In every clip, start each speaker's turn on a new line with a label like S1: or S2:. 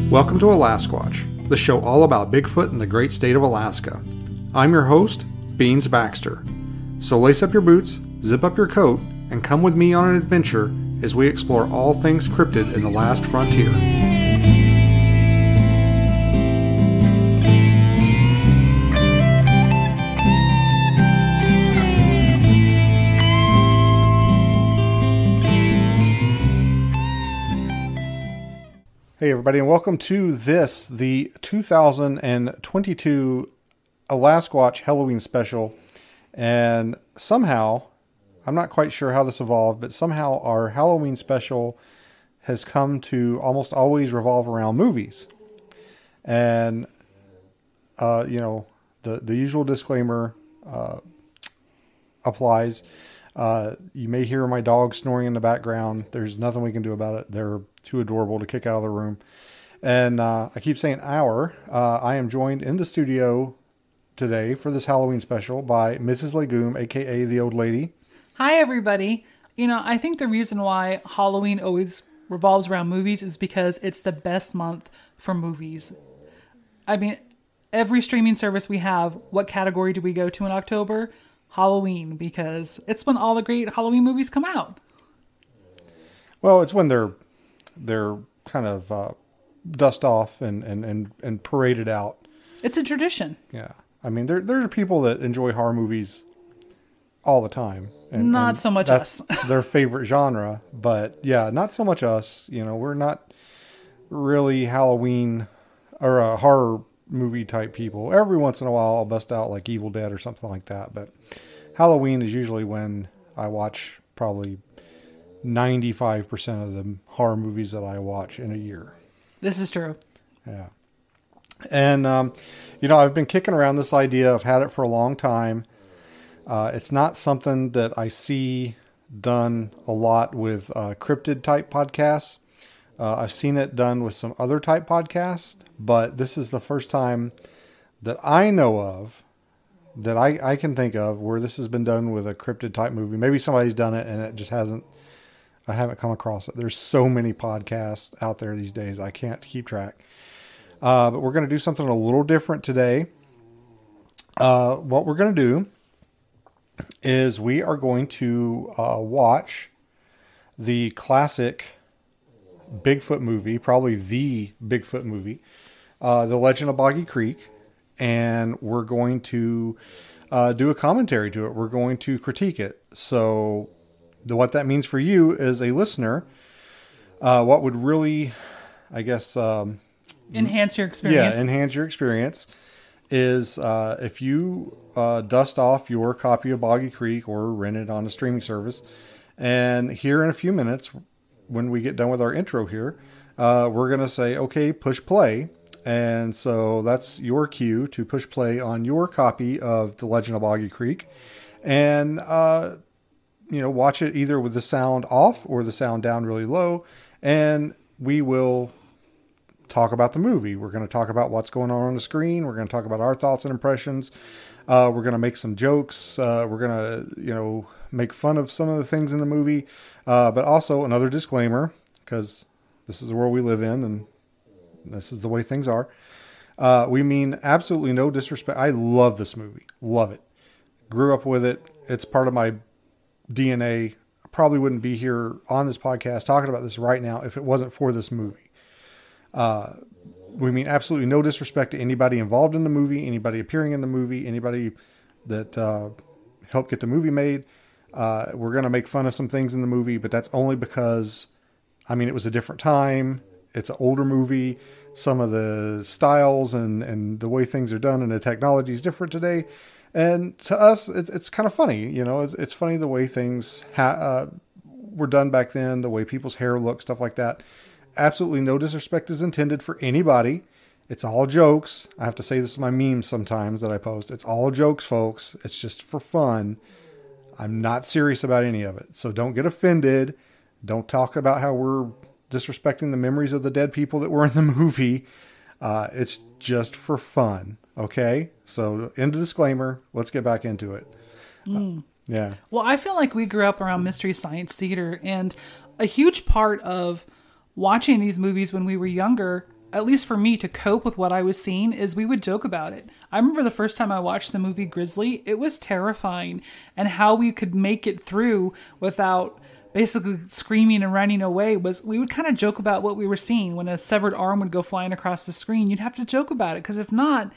S1: Welcome to Alasquatch, the show all about Bigfoot in the great state of Alaska. I'm your host, Beans Baxter. So lace up your boots, zip up your coat, and come with me on an adventure as we explore all things cryptid in the last frontier. Hey everybody, and welcome to the 2022 Alasquatch Halloween special. And somehow, I'm not quite sure how this evolved, but somehow our Halloween special has come to almost always revolve around movies. And, the usual disclaimer applies. You may hear my dog snoring in the background. There's nothing we can do about it. They're too adorable to kick out of the room. And I keep saying our. I am joined in the studio today for this Halloween special by Mrs. Legume, a.k.a. the old lady.
S2: Hi, everybody. I think the reason why Halloween always revolves around movies is because it's the best month for movies. I mean, every streaming service we have, what category do we go to in October? Halloween, because it's when all the great Halloween movies come out.
S1: Well, it's when they're kind of dust off and paraded out.
S2: It's a tradition.
S1: Yeah. I mean, there are people that enjoy horror movies all the time.
S2: Not so much
S1: that's
S2: us.
S1: Their favorite genre. But yeah, not so much us. We're not really Halloween or a horror movie type people. Every once in a while I'll bust out like Evil Dead or something like that. But Halloween is usually when I watch probably 95% of the horror movies that I watch in a year.
S2: This is true.
S1: Yeah. And, I've been kicking around this idea. I've had it for a long time. It's not something that I see done a lot with cryptid type podcasts. I've seen it done with some other type podcasts, but this is the first time that I know of, that I can think of, where this has been done with a cryptid type movie. Maybe somebody's done it and it just I haven't come across it. There's so many podcasts out there these days. I can't keep track. But we're going to do something a little different today. What we're going to do is we are going to watch the classic Bigfoot movie, probably the Bigfoot movie, The Legend of Boggy Creek. And we're going to do a commentary to it. We're going to critique it. So what that means for you as a listener, what would really, I guess...
S2: enhance your experience.
S1: Yeah, enhance your experience is if you dust off your copy of Boggy Creek or rent it on a streaming service. And here in a few minutes, when we get done with our intro here, we're going to say, okay, push play. And so that's your cue to push play on your copy of The Legend of Boggy Creek. And, watch it either with the sound off or the sound down really low. And we will talk about the movie. We're going to talk about what's going on the screen. We're going to talk about our thoughts and impressions. We're going to make some jokes. We're going to, make fun of some of the things in the movie. But also another disclaimer, because this is the world we live in and this is the way things are. We mean absolutely no disrespect. I love this movie. Love it. Grew up with it. It's part of my DNA. I probably wouldn't be here on this podcast talking about this right now if it wasn't for this movie. We mean absolutely no disrespect to anybody involved in the movie, anybody appearing in the movie, anybody that helped get the movie made. We're going to make fun of some things in the movie, but that's only because, it was a different time. It's an older movie. Some of the styles and the way things are done and the technology is different today. And to us, it's kind of funny. It's funny the way things were done back then, the way people's hair looked, stuff like that. Absolutely no disrespect is intended for anybody. It's all jokes. I have to say this with my memes sometimes that I post. It's all jokes, folks. It's just for fun. I'm not serious about any of it. So don't get offended. Don't talk about how we're disrespecting the memories of the dead people that were in the movie. It's just for fun. Okay? So end of disclaimer. Let's get back into it. Yeah.
S2: Well, I feel like we grew up around Mystery Science Theater, and a huge part of watching these movies when we were younger at least for me, to cope with what I was seeing, is we would joke about it. I remember the first time I watched the movie Grizzly, it was terrifying, and how we could make it through without basically screaming and running away was we would kind of joke about what we were seeing. When a severed arm would go flying across the screen, you'd have to joke about it, because if not,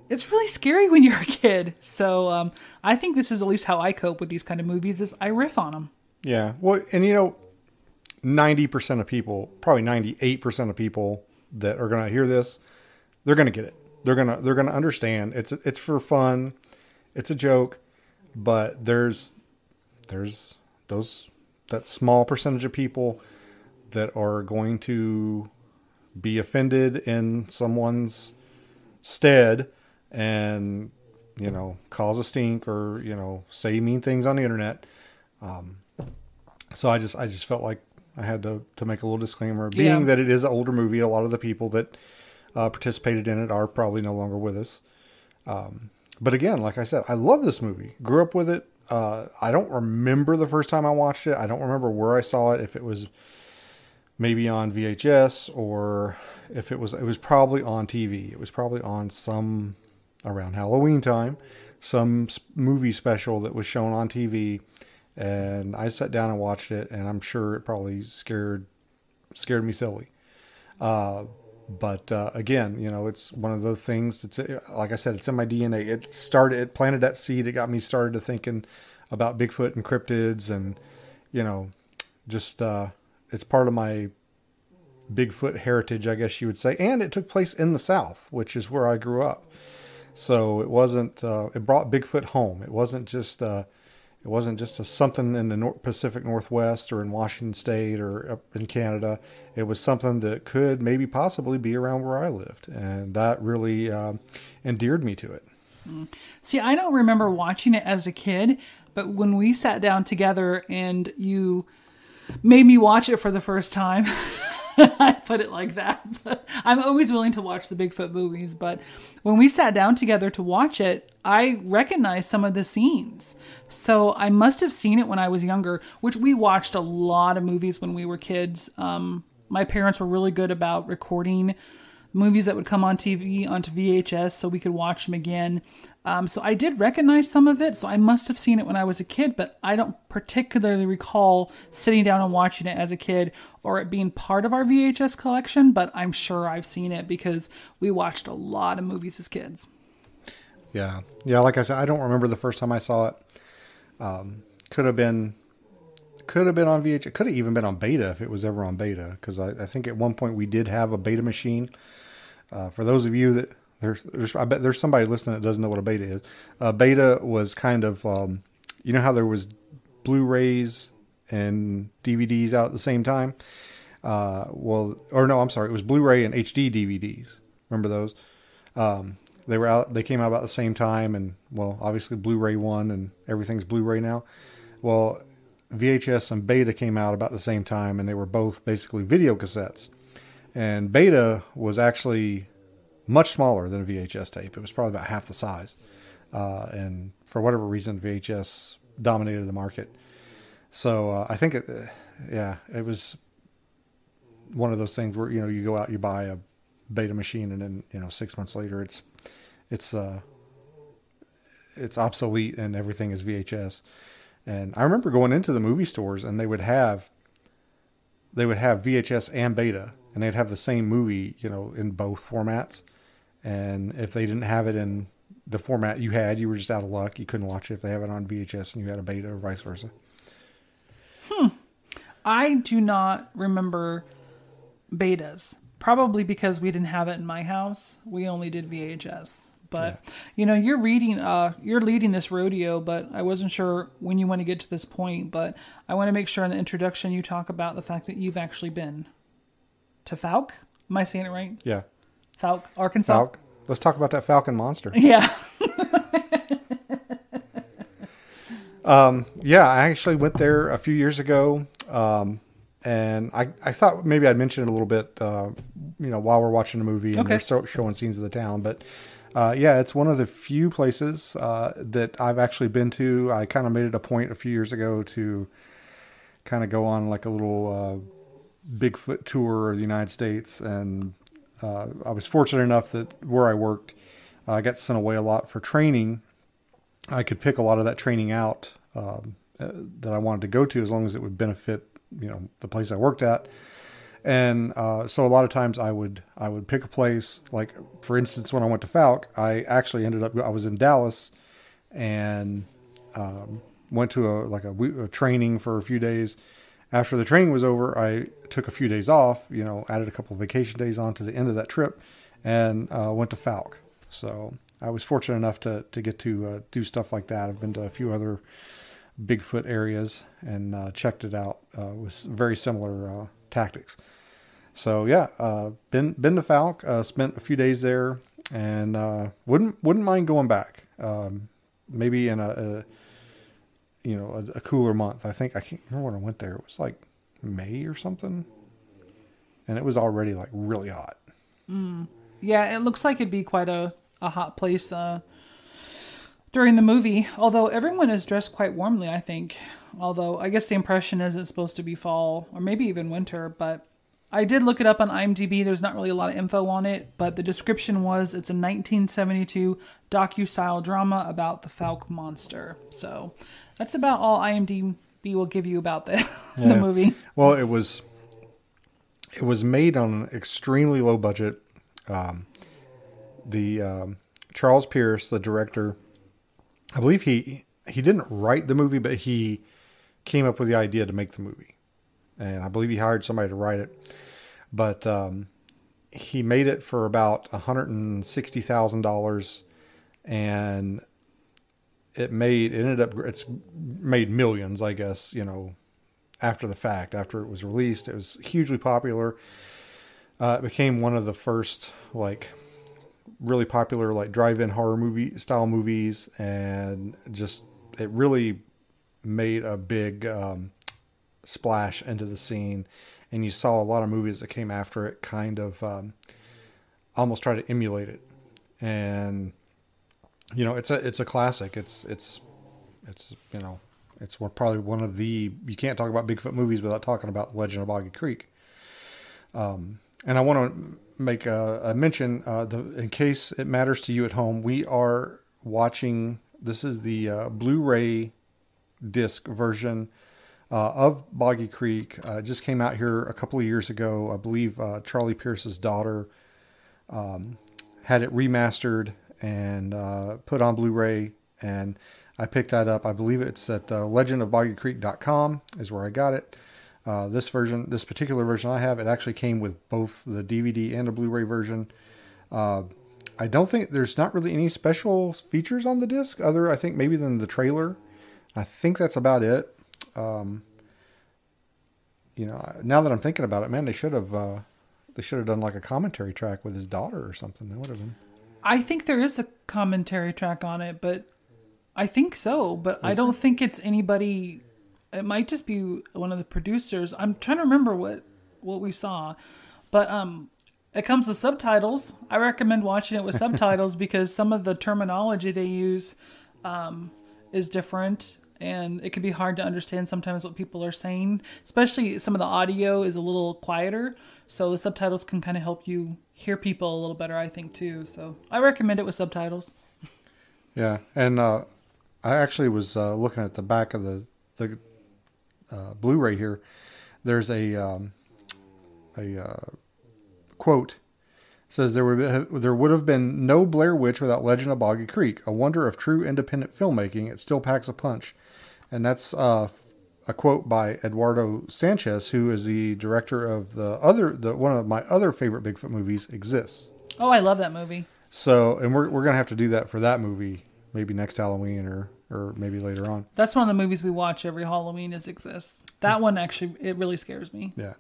S2: it's really scary when you're a kid. So I think this is at least how I cope with these kind of movies, is I riff on them.
S1: Yeah. Well, and 90% of people, probably 98% of people that are going to hear this, they're going to get it. They're going to understand. It's for fun. It's a joke, but there's that small percentage of people that are going to be offended in someone's stead and, cause a stink or, say mean things on the internet. So I just felt like I had to make a little disclaimer, being that it is an older movie. A lot of the people that participated in it are probably no longer with us. But again, like I said, I love this movie. Grew up with it. I don't remember the first time I watched it. I don't remember where I saw it. If it was maybe on VHS or if it was probably on TV. It was probably on some around Halloween time, some movie special that was shown on TV. And I sat down and watched it, and I'm sure it probably scared me silly. But again, it's one of the things that's, like I said, it's in my DNA. It planted that seed. It got me started to thinking about Bigfoot and cryptids, and, just, it's part of my Bigfoot heritage, I guess you would say. And it took place in the South, which is where I grew up. So it wasn't, it brought Bigfoot home. It wasn't just something in the Pacific Northwest or in Washington State or up in Canada. It was something that could maybe possibly be around where I lived. And that really endeared me to it.
S2: See, I don't remember watching it as a kid, but when we sat down together and you made me watch it for the first time, I put it like that. But I'm always willing to watch the Bigfoot movies, but when we sat down together to watch it, I recognized some of the scenes. So I must have seen it when I was younger, which we watched a lot of movies when we were kids. My parents were really good about recording movies that would come on TV onto VHS so we could watch them again. So I did recognize some of it. So I must have seen it when I was a kid, but I don't particularly recall sitting down and watching it as a kid or it being part of our VHS collection, but I'm sure I've seen it because we watched a lot of movies as kids.
S1: Yeah. Yeah. Like I said, I don't remember the first time I saw it. Could have been on VHS. Could have even been on beta if it was ever on beta. Cause I think at one point we did have a beta machine. For those of you that I bet there's somebody listening that doesn't know what a beta is. Beta was kind of, how there was Blu-rays and DVDs out at the same time. It was Blu-ray and HD DVDs. Remember those? They came out about the same time, and obviously Blu-ray won and everything's Blu-ray now. Well, VHS and Beta came out about the same time, and they were both basically video cassettes. And Beta was actually much smaller than a VHS tape. It was probably about half the size. And for whatever reason, VHS dominated the market. So I think it was one of those things where, you go out, you buy a Beta machine, and then, 6 months later it's obsolete and everything is VHS. And I remember going into the movie stores and they would have VHS and Beta, and they'd have the same movie, in both formats. And if they didn't have it in the format you were just out of luck. You couldn't watch it if they have it on VHS and you had a Beta, or vice versa.
S2: I do not remember Betas. Probably because we didn't have it in my house. We only did VHS. But, you're leading this rodeo, but I wasn't sure when you want to get to this point. But I want to make sure in the introduction you talk about the fact that you've actually been to Fouke. Am I saying it right?
S1: Yeah.
S2: Fouke, Arkansas.
S1: Fouke. Let's talk about that falcon monster.
S2: Yeah.
S1: I actually went there a few years ago. And I thought maybe I'd mention it a little bit, while we're watching the movie and we're showing scenes of the town. But, it's one of the few places that I've actually been to. I kind of made it a point a few years ago to kind of go on like a little Bigfoot tour of the United States. And I was fortunate enough that where I worked, I got sent away a lot for training. I could pick a lot of that training out that I wanted to go to as long as it would benefit, the place I worked at. And so a lot of times I would pick a place, like for instance, when I went to Falk, I actually I was in Dallas and went to a training for a few days. After the training was over, I took a few days off, added a couple of vacation days on to the end of that trip and went to Falk. So I was fortunate enough to get to do stuff like that. I've been to a few other Bigfoot areas and checked it out with very similar tactics. So yeah, been to Falk, spent a few days there, and wouldn't mind going back. Maybe in a cooler month. I can't remember when I went there. It was like May or something, and it was already like really hot.
S2: Yeah, it looks like it'd be quite a hot place during the movie. Although everyone is dressed quite warmly, I think. Although I guess the impression is it's supposed to be fall or maybe even winter, but I did look it up on IMDb. There's not really a lot of info on it, but the description was it's a 1972 docu-style drama about the Falk monster. So that's about all IMDb will give you about the movie.
S1: Well, it was made on an extremely low budget. Charles Pierce, the director, I believe he didn't write the movie, but he came up with the idea to make the movie. And I believe he hired somebody to write it. But he made it for about $160,000, and it's made millions, I guess, after the fact. After it was released, it was hugely popular. It became one of the first really popular drive-in horror movie style movies, and just it really made a big splash into the scene. And you saw a lot of movies that came after it kind of almost try to emulate it. And it's a classic. It's probably one of the, you can't talk about Bigfoot movies without talking about Legend of Boggy Creek. And I want to make a mention, in case it matters to you at home, we are watching, this is the Blu-ray disc version of Boggy Creek. It just came out here a couple of years ago. I believe Charlie Pierce's daughter had it remastered and put on Blu-ray, and I picked that up. I believe it's at legendofboggycreek.com is where I got it. This particular version I have, it actually came with both the DVD and a Blu-ray version. I don't think there's not really any special features on the disc other, I think, maybe than the trailer. I think that's about it. Now that I'm thinking about it, man, they should have done like a commentary track with his daughter or something. That would have been.
S2: I think there is a commentary track on it, but I think so. But I don't think it's anybody. It might just be one of the producers. I'm trying to remember what we saw, but it comes with subtitles. I recommend watching it with subtitles because some of the terminology they use is different. And it can be hard to understand sometimes what people are saying, especially some of the audio is a little quieter. So the subtitles can kind of help you hear people a little better, I think, too. So I recommend it with subtitles.
S1: Yeah. And I actually was looking at the back of the Blu-ray here. There's a quote. It says, there would have been no Blair Witch without Legend of Boggy Creek. A wonder of true independent filmmaking. It still packs a punch. And that's a quote by Eduardo Sanchez, who is the director of one of my other favorite Bigfoot movies, Exists.
S2: Oh, I love that movie.
S1: So, and we're going to have to do that for that movie, maybe next Halloween or maybe later on.
S2: That's one of the movies we watch every Halloween is Exists. That one actually, it really scares me.
S1: Yeah.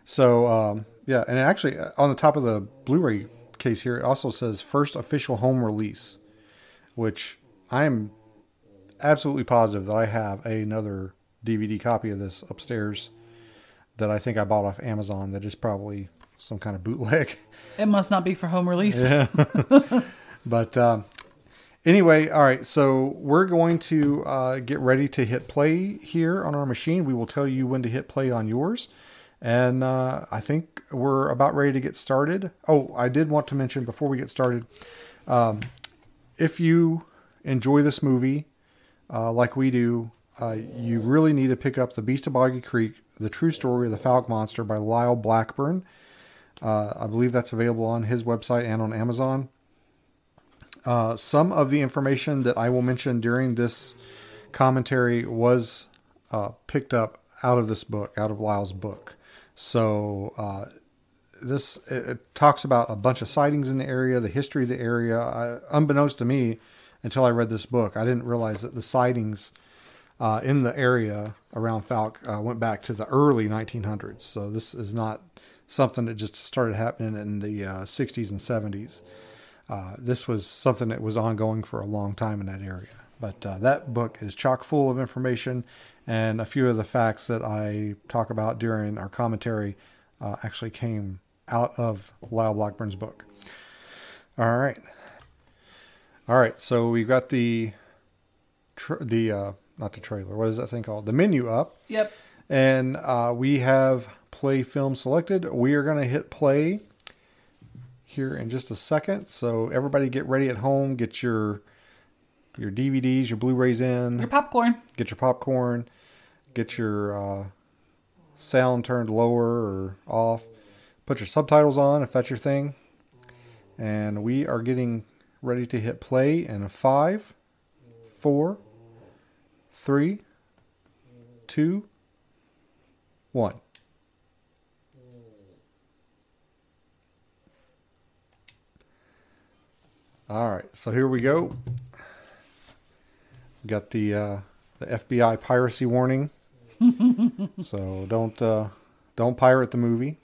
S1: So, yeah. And actually on the top of the Blu-ray case here, it also says first official home release, which I'm absolutely positive that I have another DVD copy of this upstairs that I think I bought off Amazon that is probably some kind of bootleg.
S2: It must not be for home release.
S1: Yeah. But anyway, all right. So we're going to get ready to hit play here on our machine. We will tell you when to hit play on yours. And I think we're about ready to get started. Oh, I did want to mention before we get started, if you enjoy this movie like we do, you really need to pick up The Beast of Boggy Creek, The True Story of the Falcon Monster by Lyle Blackburn. I believe that's available on his website and on Amazon. Some of the information that I will mention during this commentary was picked up out of this book, out of Lyle's book. So it talks about a bunch of sightings in the area, the history of the area. Unbeknownst to me, until I read this book, I didn't realize that the sightings in the area around Falk went back to the early 1900s. So this is not something that just started happening in the 60s and 70s. This was something that was ongoing for a long time in that area. But that book is chock full of information, and a few of the facts that I talk about during our commentary actually came out of Lyle Blackburn's book. All right. So we've got the not the trailer. What is that thing called? The menu up.
S2: Yep.
S1: And we have play film selected. We are going to hit play here in just a second. So everybody get ready at home. Get your DVDs, your Blu-rays in.
S2: Your popcorn.
S1: Get your popcorn. Get your sound turned lower or off. Put your subtitles on if that's your thing. And we are getting ready to hit play in a 5, 4, 3, 2, 1. All right, so here we go. We got the FBI piracy warning. So don't pirate the movie.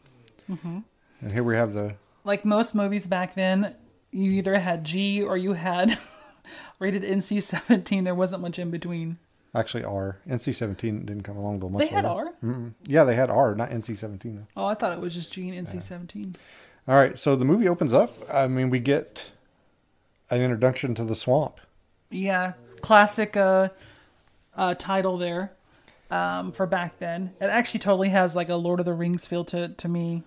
S1: Mm-hmm. And here we have the...
S2: Like most movies back then, you either had G or you had rated NC-17. There wasn't much in between.
S1: Actually, R. NC-17 didn't come along until much later.
S2: They had R?
S1: Mm-hmm. Yeah, they had R, not NC-17 though.
S2: Oh, I thought it was just G and NC-17.
S1: All right, so the movie opens up. I mean, we get an introduction to the swamp.
S2: Yeah, classic title there for back then. It actually totally has like a Lord of the Rings feel to me.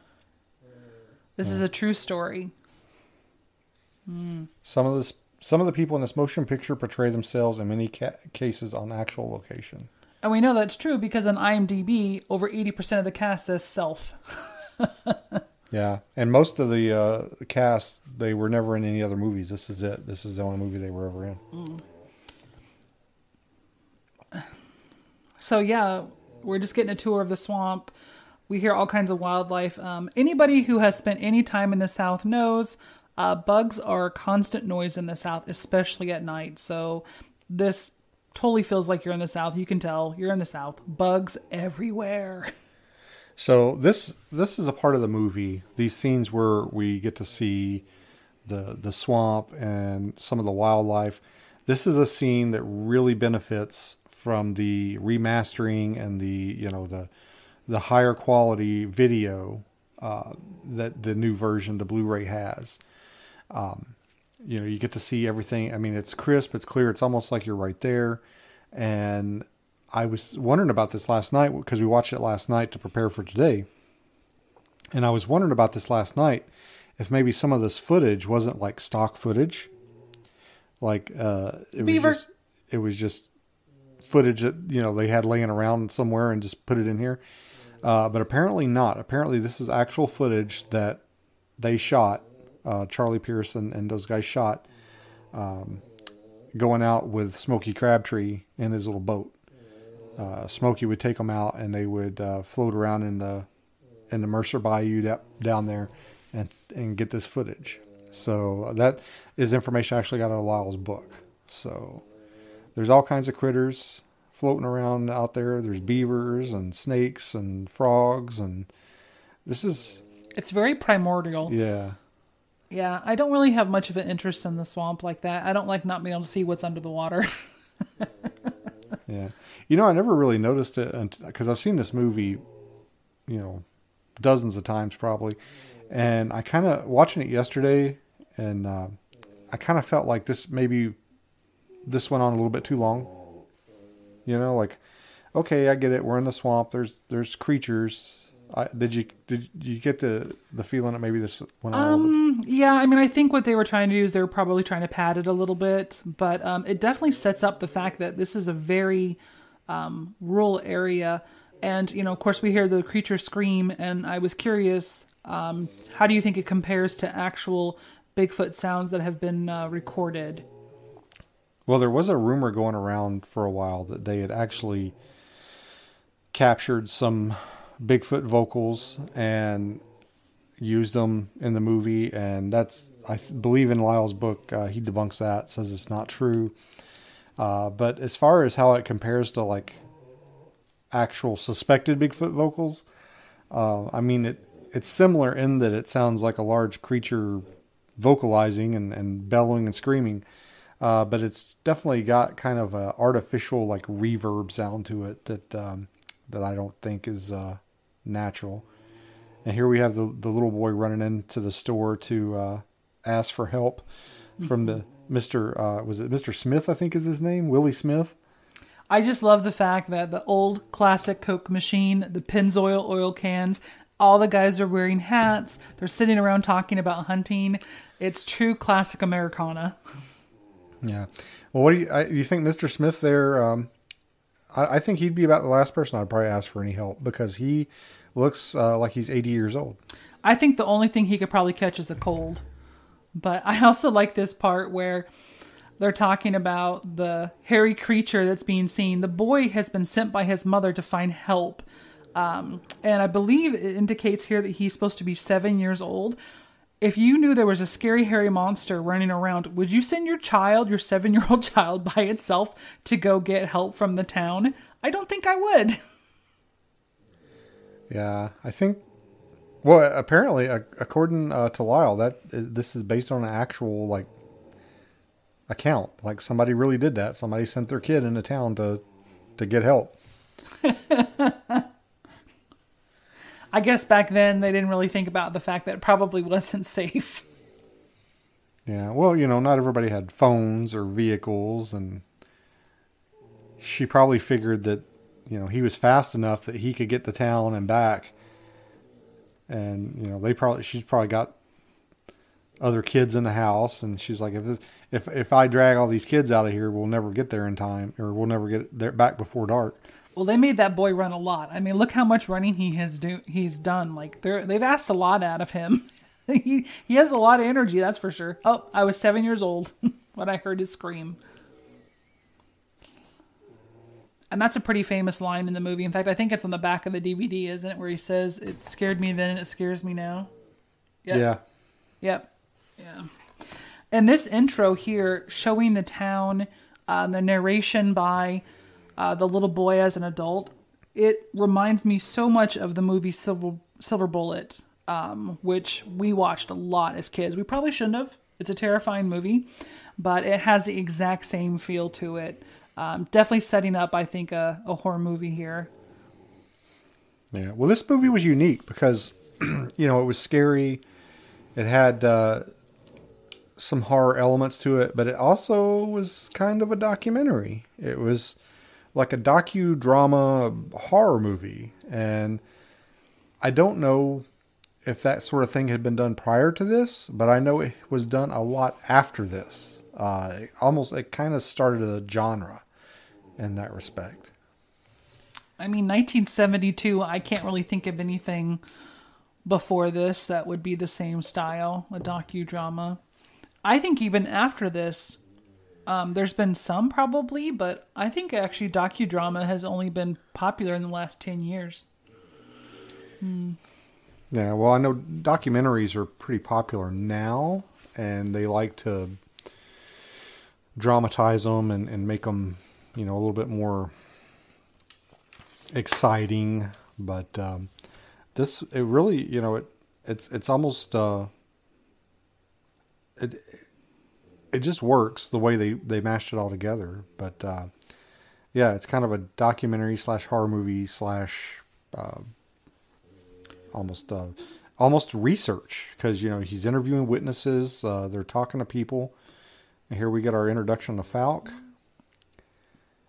S2: This is a true story.
S1: Some of the people in this motion picture portray themselves in many cases on actual location.
S2: And we know that's true because on IMDb, over 80% of the cast says self.
S1: Yeah, and most of the cast, they were never in any other movies. This is it. This is the only movie they were ever in.
S2: So yeah, we're just getting a tour of the swamp. We hear all kinds of wildlife. Anybody who has spent any time in the South knows bugs are a constant noise in the South, especially at night. So this totally feels like you're in the South. You can tell you're in the South. Bugs everywhere.
S1: So this is a part of the movie. These scenes where we get to see the swamp and some of the wildlife. This is a scene that really benefits from the remastering and the higher quality video that the new version, the Blu-ray, has. You get to see everything. I mean, it's crisp, it's clear, it's almost like you're right there. And I was wondering about this last night because we watched it last night to prepare for today. And I was wondering about this last night if maybe some of this footage wasn't like stock footage. Like it was just footage that they had laying around somewhere and just put it in here. But apparently not. Apparently this is actual footage that they shot. Charlie Pierce and those guys shot going out with Smokey Crabtree in his little boat. Smokey would take them out and they would float around in the Mercer Bayou down there and get this footage. So that is information I actually got out of Lyle's book. So there's all kinds of critters floating around out there. There's beavers and snakes and frogs, and
S2: it's very primordial.
S1: Yeah.
S2: Yeah, I don't really have much of an interest in the swamp like that. I don't like not being able to see what's under the water.
S1: Yeah. I never really noticed it because I've seen this movie, dozens of times probably. And I kind of, watching it yesterday, and I kind of felt like this went on a little bit too long. Okay, I get it. We're in the swamp. There's creatures. Did you get the feeling that maybe this went on a little bit?
S2: Yeah, I mean, I think what they were trying to do is they were probably trying to pad it a little bit, but it definitely sets up the fact that this is a very rural area. And, of course, we hear the creature scream, and I was curious, how do you think it compares to actual Bigfoot sounds that have been recorded?
S1: Well, there was a rumor going around for a while that they had actually captured some Bigfoot vocals and used them in the movie, and I believe in Lyle's book, he debunks that, says it's not true. But as far as how it compares to like actual suspected Bigfoot vocals, I mean it's similar in that it sounds like a large creature vocalizing and bellowing and screaming, but it's definitely got kind of a artificial like reverb sound to it that I don't think is natural. And here we have the little boy running into the store to ask for help from the was it Mr. Smith, I think is his name? Willie Smith?
S2: I just love the fact that the old classic Coke machine, the Pennzoil oil cans, all the guys are wearing hats. They're sitting around talking about hunting. It's true classic Americana.
S1: Yeah. Well, what do you think Mr. Smith there, I think he'd be about the last person I'd probably ask for any help, because he looks like he's 80 years old.
S2: I think the only thing he could probably catch is a cold. But I also like this part where they're talking about the hairy creature that's being seen. The boy has been sent by his mother to find help. And I believe it indicates here that he's supposed to be 7 years old. If you knew there was a scary hairy monster running around, would you send your 7-year-old child by itself to go get help from the town? I don't think I would.
S1: Yeah, I think, well, apparently, according to Lyle, this is based on an actual, like, account. Like, somebody really did that. Somebody sent their kid into town to get help.
S2: I guess back then they didn't really think about the fact that it probably wasn't safe.
S1: Yeah, well, not everybody had phones or vehicles, and she probably figured that, he was fast enough that he could get to town and back. And, she's probably got other kids in the house, and she's like, if I drag all these kids out of here, we'll never get there in time, or we'll never get there back before dark.
S2: Well, they made that boy run a lot. I mean, look how much running he's done. Like they've asked a lot out of him. he has a lot of energy, that's for sure. Oh, I was 7 years old when I heard his scream. And that's a pretty famous line in the movie. In fact, I think it's on the back of the DVD, isn't it? Where he says, "It scared me then and it scares me now." Yep.
S1: Yeah.
S2: Yep. Yeah. And this intro here showing the town, the narration by the little boy as an adult, it reminds me so much of the movie Silver Bullet, which we watched a lot as kids. We probably shouldn't have. It's a terrifying movie, but it has the exact same feel to it. Definitely setting up, I think, a horror movie here.
S1: Yeah. Well, this movie was unique because, it was scary. It had some horror elements to it, but it also was kind of a documentary. It was like a docudrama horror movie. And I don't know if that sort of thing had been done prior to this, but I know it was done a lot after this. It kind of started a genre in that respect.
S2: I mean, 1972, I can't really think of anything before this that would be the same style, a docudrama. I think even after this, there's been some probably, but I think actually docudrama has only been popular in the last 10 years.
S1: Yeah, well, I know documentaries are pretty popular now, and they like to dramatize them and make them, a little bit more exciting. But it really, it's almost it just works the way they mashed it all together. But yeah, it's kind of a documentary / horror movie / almost research, because he's interviewing witnesses, they're talking to people, and here we get our introduction to Falk.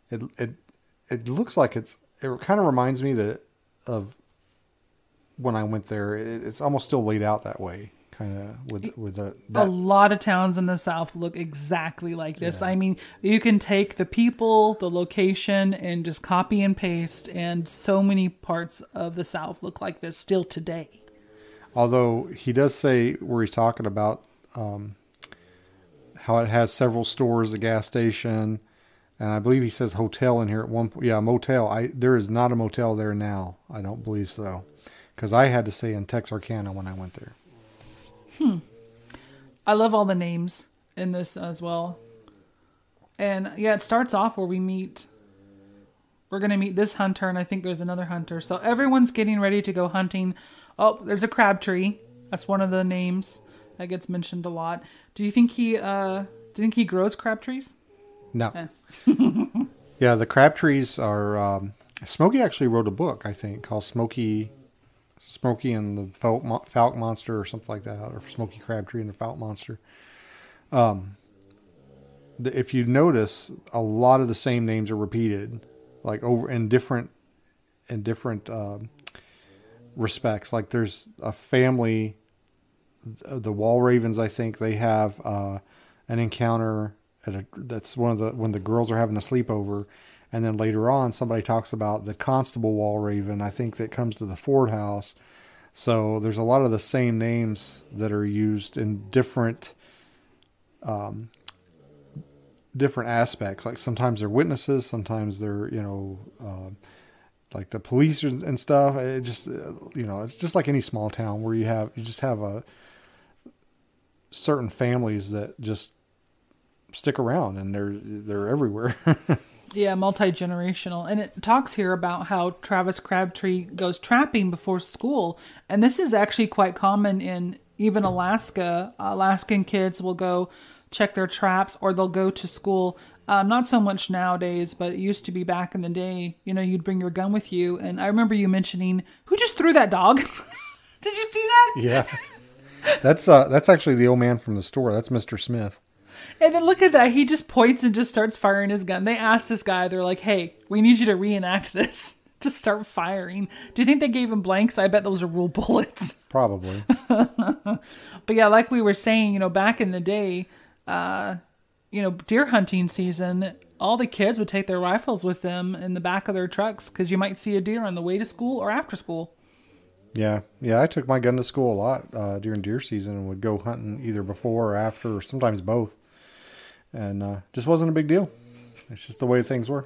S1: It looks like it kind of reminds me of when I went there. It's almost still laid out that way, kind of with
S2: A
S1: that.
S2: lot of towns in the South look exactly like this.
S1: Yeah.
S2: I mean, you can take the people, the location, and just copy and paste, and so many parts of the South look like this still today.
S1: Although he does say where he's talking about how it has several stores, a gas station, and I believe he says hotel in here at one point. Yeah, motel. There is not a motel there now. I don't believe so, because I had to stay in Texarkana when I went there.
S2: I love all the names in this as well. And yeah, it starts off where we're going to meet this hunter, and I think there's another hunter. So everyone's getting ready to go hunting. Oh, there's a crabtree. That's one of the names that gets mentioned a lot. Do you think he grows crabtrees?
S1: No. Yeah, the crabtrees are. Smokey actually wrote a book, I think, called Smokey and the Falk Monster or something like that, or Smokey Crabtree and the Falk Monster. If you notice, a lot of the same names are repeated, like over in different respects. Like there's a family, the Wall Ravens. I think they have an encounter that's when the girls are having a sleepover, and then later on somebody talks about the Constable Wall Raven. I think that comes to the Ford house. So there's a lot of the same names that are used in different aspects. Like sometimes they're witnesses, sometimes they're like the police and stuff. It just it's just like any small town where you just have a certain families that just stick around, and they're everywhere.
S2: Yeah, multi-generational. And it talks here about how Travis Crabtree goes trapping before school. And this is actually quite common in even Alaska. Alaskan kids will go check their traps, or they'll go to school. Not so much nowadays, but it used to be back in the day. You'd bring your gun with you. And I remember you mentioning, who just threw that dog? Did you see that?
S1: Yeah. That's actually the old man from the store. That's Mr. Smith.
S2: And then look at that. He just points and just starts firing his gun. They asked this guy, they're like, hey, we need you to reenact this. Just start firing. Do you think they gave him blanks? I bet those are real bullets.
S1: Probably.
S2: But yeah, like we were saying, back in the day, deer hunting season, all the kids would take their rifles with them in the back of their trucks because you might see a deer on the way to school or after school.
S1: Yeah. I took my gun to school a lot during deer season and would go hunting either before or after, or sometimes both. And just wasn't a big deal. It's just the way things were.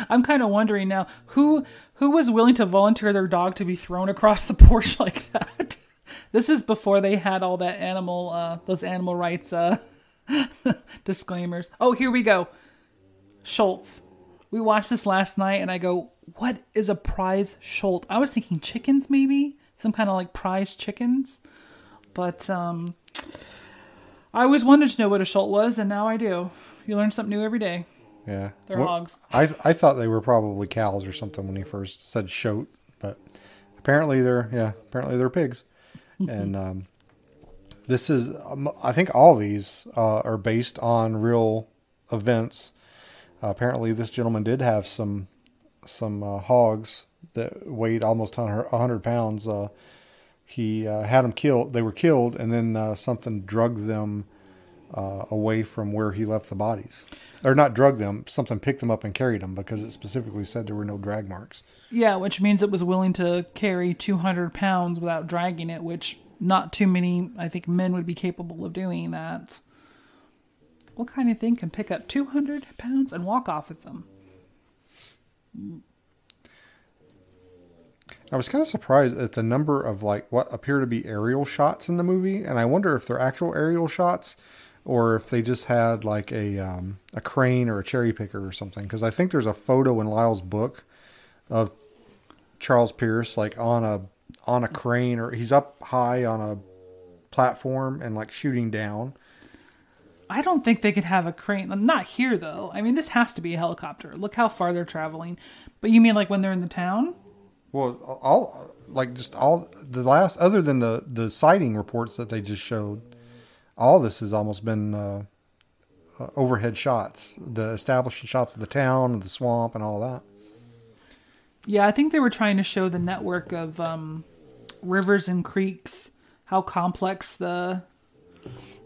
S2: I'm kind of wondering now, who was willing to volunteer their dog to be thrown across the porch like that? This is before they had all that those animal rights disclaimers. Oh, here we go. Schultz. We watched this last night, and I go, what is a prize Schultz? I was thinking chickens, maybe. Some kind of like prize chickens. But I always wanted to know what a Schultz was, and now I do. You learn something new every day.
S1: Yeah.
S2: They're hogs.
S1: I thought they were probably cows or something when he first said shoat, but apparently they're pigs. And this is, I think all these are based on real events. Apparently this gentleman did have some hogs that weighed almost 100 pounds. He had them killed. They were killed, and then something drugged them away from where he left the bodies. Or not drugged them, something picked them up and carried them, because it specifically said there were no drag marks.
S2: Yeah, which means it was willing to carry 200 pounds without dragging it, which not too many, I think, men would be capable of doing that. What kind of thing can pick up 200 pounds and walk off with them?
S1: I was kind of surprised at the number of like what appear to be aerial shots in the movie, and I wonder if they're actual aerial shots or if they just had like a crane or a cherry picker or something. Because I think there's a photo in Lyle's book of Charles Pierce like on a crane, or he's up high on a platform and like shooting down.
S2: I don't think they could have a crane. Not here, though. I mean, this has to be a helicopter. Look how far they're traveling. But you mean like when they're in the town?
S1: Well, other than the sighting reports that they just showed, all this has almost been overhead shots, the establishing shots of the town, of the swamp, and all that.
S2: Yeah, I think they were trying to show the network of rivers and creeks, how complex the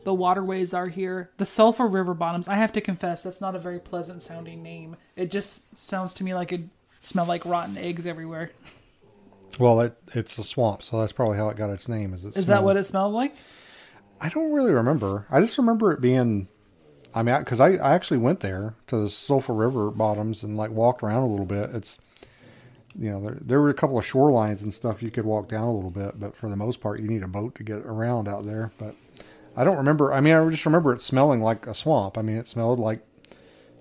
S2: waterways are here. The Sulphur River bottoms, I have to confess, that's not a very pleasant sounding name. It just sounds to me like it smelled like rotten eggs everywhere.
S1: Well, it's a swamp, so that's probably how it got its name.
S2: Is that what it smelled like?
S1: I don't really remember. I just remember it being... I mean, because I actually went there to the Sulphur River bottoms and like walked around a little bit. It's, you know, there were a couple of shorelines and stuff you could walk down a little bit, but for the most part, you need a boat to get around out there. But I don't remember. I mean, I just remember it smelling like a swamp. I mean, it smelled like,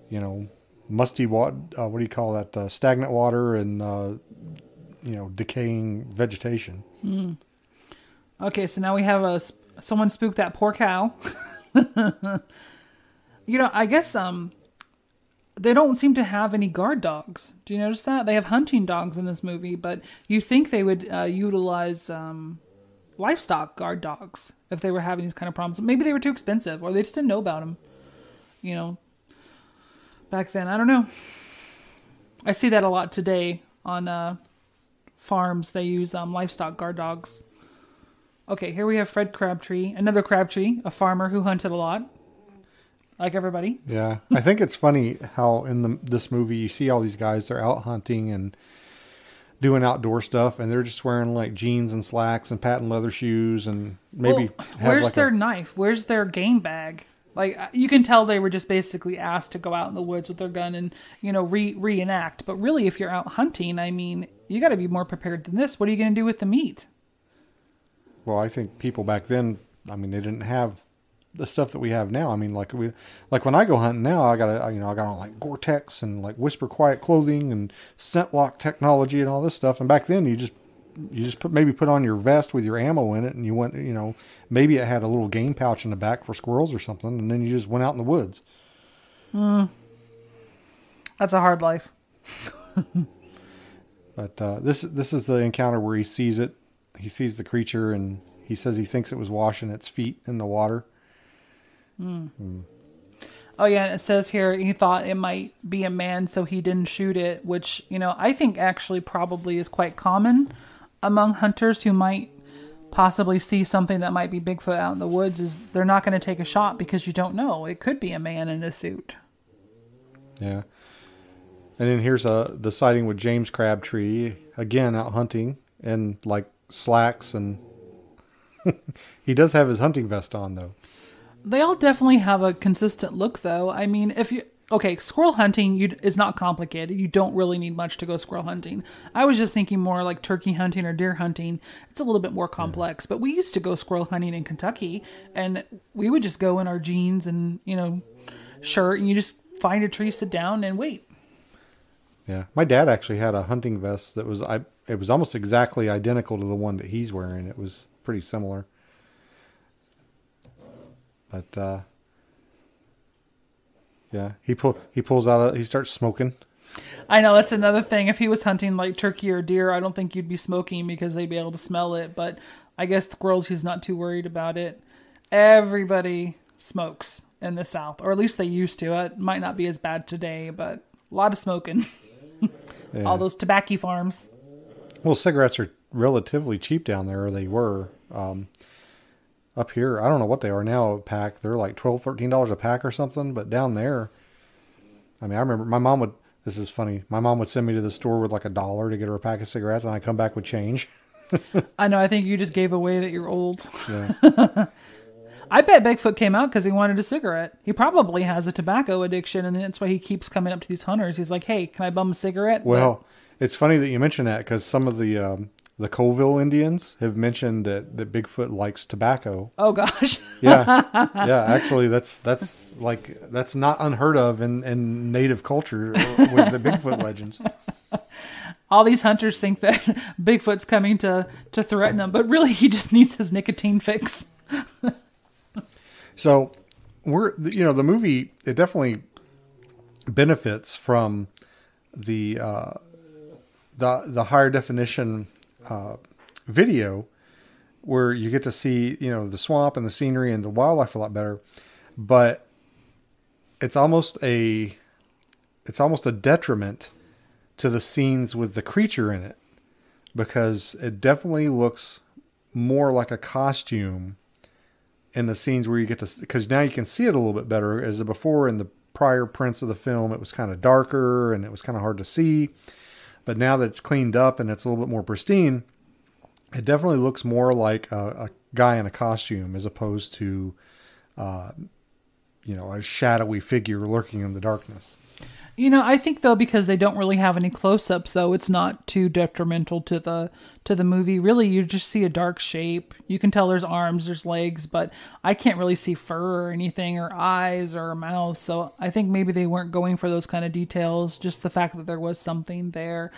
S1: you know, musty water. What do you call that? Stagnant water and, you know, decaying vegetation.
S2: Mm. Okay, so now we have someone spooked that poor cow. You know, I guess they don't seem to have any guard dogs. Do you notice that? They have hunting dogs in this movie, but you think they would utilize livestock guard dogs if they were having these kind of problems. Maybe they were too expensive, or they just didn't know about them. You know, back then, I don't know. I see that a lot today on farms. They use livestock guard dogs. Okay, here we have Fred Crabtree, another Crabtree, a farmer who hunted a lot. Like everybody.
S1: Yeah. I think it's funny how in this movie you see all these guys, they're out hunting and doing outdoor stuff, and they're just wearing like jeans and slacks and patent leather shoes and maybe...
S2: Well, where's their knife? Where's their game bag? Like, you can tell they were just basically asked to go out in the woods with their gun and, you know, reenact. But really, if you're out hunting, I mean, you got to be more prepared than this. What are you going to do with the meat?
S1: Well, I think people back then, I mean, they didn't have the stuff that we have now. I mean, like when I go hunting now, I got on like Gore-Tex and like Whisper Quiet clothing and scent lock technology and all this stuff. And back then you just put on your vest with your ammo in it, and you went, you know, maybe it had a little game pouch in the back for squirrels or something, and then you just went out in the woods.
S2: That's a hard life.
S1: But this is the encounter where he sees it. He sees the creature, and he says he thinks it was washing its feet in the water.
S2: Oh yeah, and it says here he thought it might be a man, so he didn't shoot it, which, you know, I think actually probably is quite common among hunters who might possibly see something that might be Bigfoot out in the woods. Is they're not going to take a shot because you don't know. It could be a man in a suit. Yeah.
S1: And then here's the sighting with James Crabtree, again out hunting in like slacks, and he does have his hunting vest on though.
S2: They all definitely have a consistent look, though. I mean, squirrel hunting is not complicated. You don't really need much to go squirrel hunting. I was just thinking more like turkey hunting or deer hunting. It's a little bit more complex. Yeah. But we used to go squirrel hunting in Kentucky, and we would just go in our jeans and, you know, shirt, and you just find a tree, sit down, and wait.
S1: Yeah, my dad actually had a hunting vest that it was almost exactly identical to the one that he's wearing. It was pretty similar. But yeah, he pulls out he starts smoking.
S2: I know, that's another thing. If he was hunting like turkey or deer, I don't think you'd be smoking because they'd be able to smell it. But I guess squirrels, he's not too worried about it. Everybody smokes in the South, or at least they used to. It might not be as bad today, but a lot of smoking. Yeah. All those tobacco farms.
S1: Well, cigarettes are relatively cheap down there, or they were. Up here, I don't know what they are now a pack. They're like $12, $13 a pack or something. But down there, I mean, I remember my mom would, this is funny, my mom would send me to the store with like $1 to get her a pack of cigarettes, and I come back with change.
S2: I know, I think you just gave away that you're old.
S1: Yeah.
S2: I bet Bigfoot came out because he wanted a cigarette. He probably has a tobacco addiction, and that's why he keeps coming up to these hunters. He's like, hey, can I bum a cigarette?
S1: Well, it's funny that you mention that, because some of the Colville Indians have mentioned that Bigfoot likes tobacco.
S2: Oh gosh.
S1: Yeah. Yeah. Actually, that's not unheard of in native culture with the Bigfoot legends.
S2: All these hunters think that Bigfoot's coming to threaten them, but really he just needs his nicotine fix.
S1: So the movie, it definitely benefits from the higher definition video, where you get to see, you know, the swamp and the scenery and the wildlife a lot better, but it's almost a detriment to the scenes with the creature in it, because it definitely looks more like a costume in the scenes where you get to, because now you can see it a little bit better. As before in the prior prints of the film, it was kind of darker and it was kind of hard to see. But now that it's cleaned up and it's a little bit more pristine, it definitely looks more like a guy in a costume as opposed to, a shadowy figure lurking in the darkness.
S2: I think though, because they don't really have any close-ups, though, it's not too detrimental to the movie. Really, you just see a dark shape. You can tell there's arms, there's legs, but I can't really see fur or anything, or eyes or a mouth. So I think maybe they weren't going for those kind of details. Just the fact that there was something there.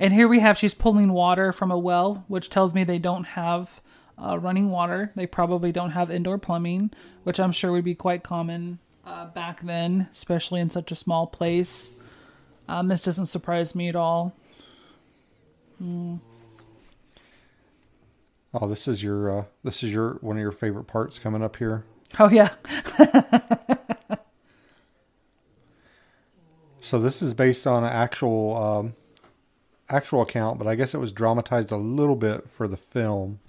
S2: And here we have, she's pulling water from a well, which tells me they don't have running water. They probably don't have indoor plumbing, which I'm sure would be quite common back then, especially in such a small place. This doesn't surprise me at all.
S1: Oh, this is your one of your favorite parts coming up here.
S2: Oh yeah.
S1: So this is based on an actual account, but I guess it was dramatized a little bit for the film.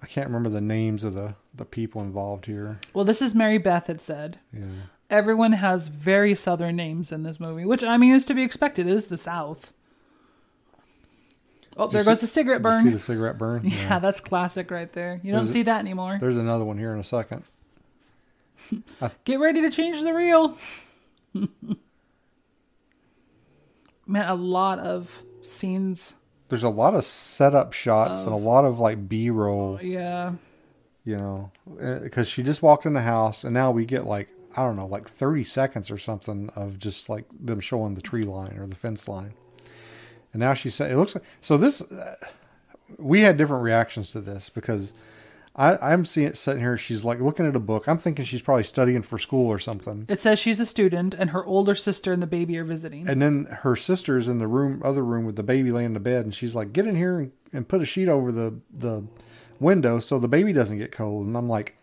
S1: I can't remember the names of the people involved here.
S2: Well, this is Mary Beth, it said.
S1: Yeah.
S2: Everyone has very Southern names in this movie, which, I mean, is to be expected. It is the South. Oh, there goes the cigarette burn.
S1: You see the cigarette burn?
S2: Yeah, that's classic right there. You don't see that anymore.
S1: There's another one here in a second.
S2: Get ready to change the reel. Man, a lot of scenes.
S1: There's a lot of setup shots and a lot of like B-roll.
S2: Yeah.
S1: Because she just walked in the house and now we get like 30 seconds or something of just like them showing the tree line or the fence line. And now she said, it looks like, so this, we had different reactions to this because I'm seeing it sitting here. She's like looking at a book. I'm thinking she's probably studying for school or something.
S2: It says she's a student and her older sister and the baby are visiting.
S1: And then her sister's in the other room with the baby laying in the bed. And she's like, get in here and put a sheet over the window so the baby doesn't get cold. And I'm like,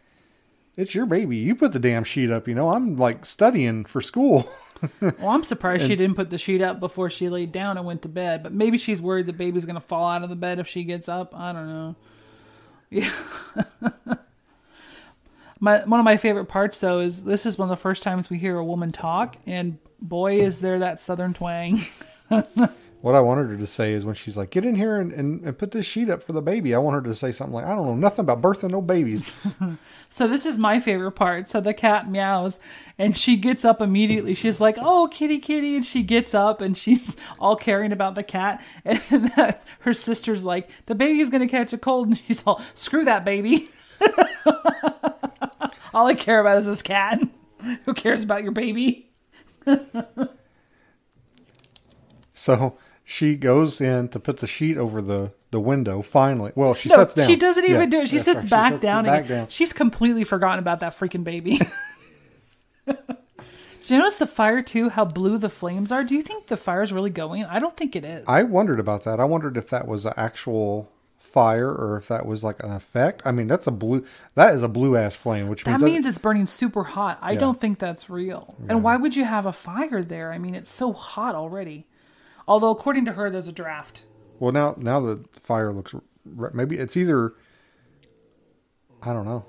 S1: it's your baby. You put the damn sheet up. I'm like studying for school.
S2: Well, I'm surprised she didn't put the sheet up before she laid down and went to bed. But maybe she's worried the baby's going to fall out of the bed if she gets up. I don't know. Yeah. One of my favorite parts, though, is this is one of the first times we hear a woman talk. And boy, is there that Southern twang.
S1: What I wanted her to say is when she's like, get in here and put this sheet up for the baby. I want her to say something like, I don't know nothing about birthing no babies.
S2: So this is my favorite part. So the cat meows and she gets up immediately. She's like, oh, kitty, kitty. And she gets up and she's all caring about the cat. And her sister's like, the baby's going to catch a cold. And she's all, screw that baby. All I care about is this cat. Who cares about your baby?
S1: So she goes in to put the sheet over the window finally. Well, she sits down.
S2: She doesn't even do it. She sits back down
S1: back
S2: again.
S1: down.
S2: She's completely forgotten about that freaking baby. Did you notice the fire too? How blue the flames are? Do you think the fire's really going? I don't think it is.
S1: I wondered about that. I wondered if that was an actual fire or if that was like an effect. I mean, that is a blue ass flame, which
S2: means it's burning super hot. I don't think that's real. Yeah. And why would you have a fire there? I mean, it's so hot already. Although, according to her, there's a draft.
S1: Well, now the fire looks... Maybe it's either... I don't know.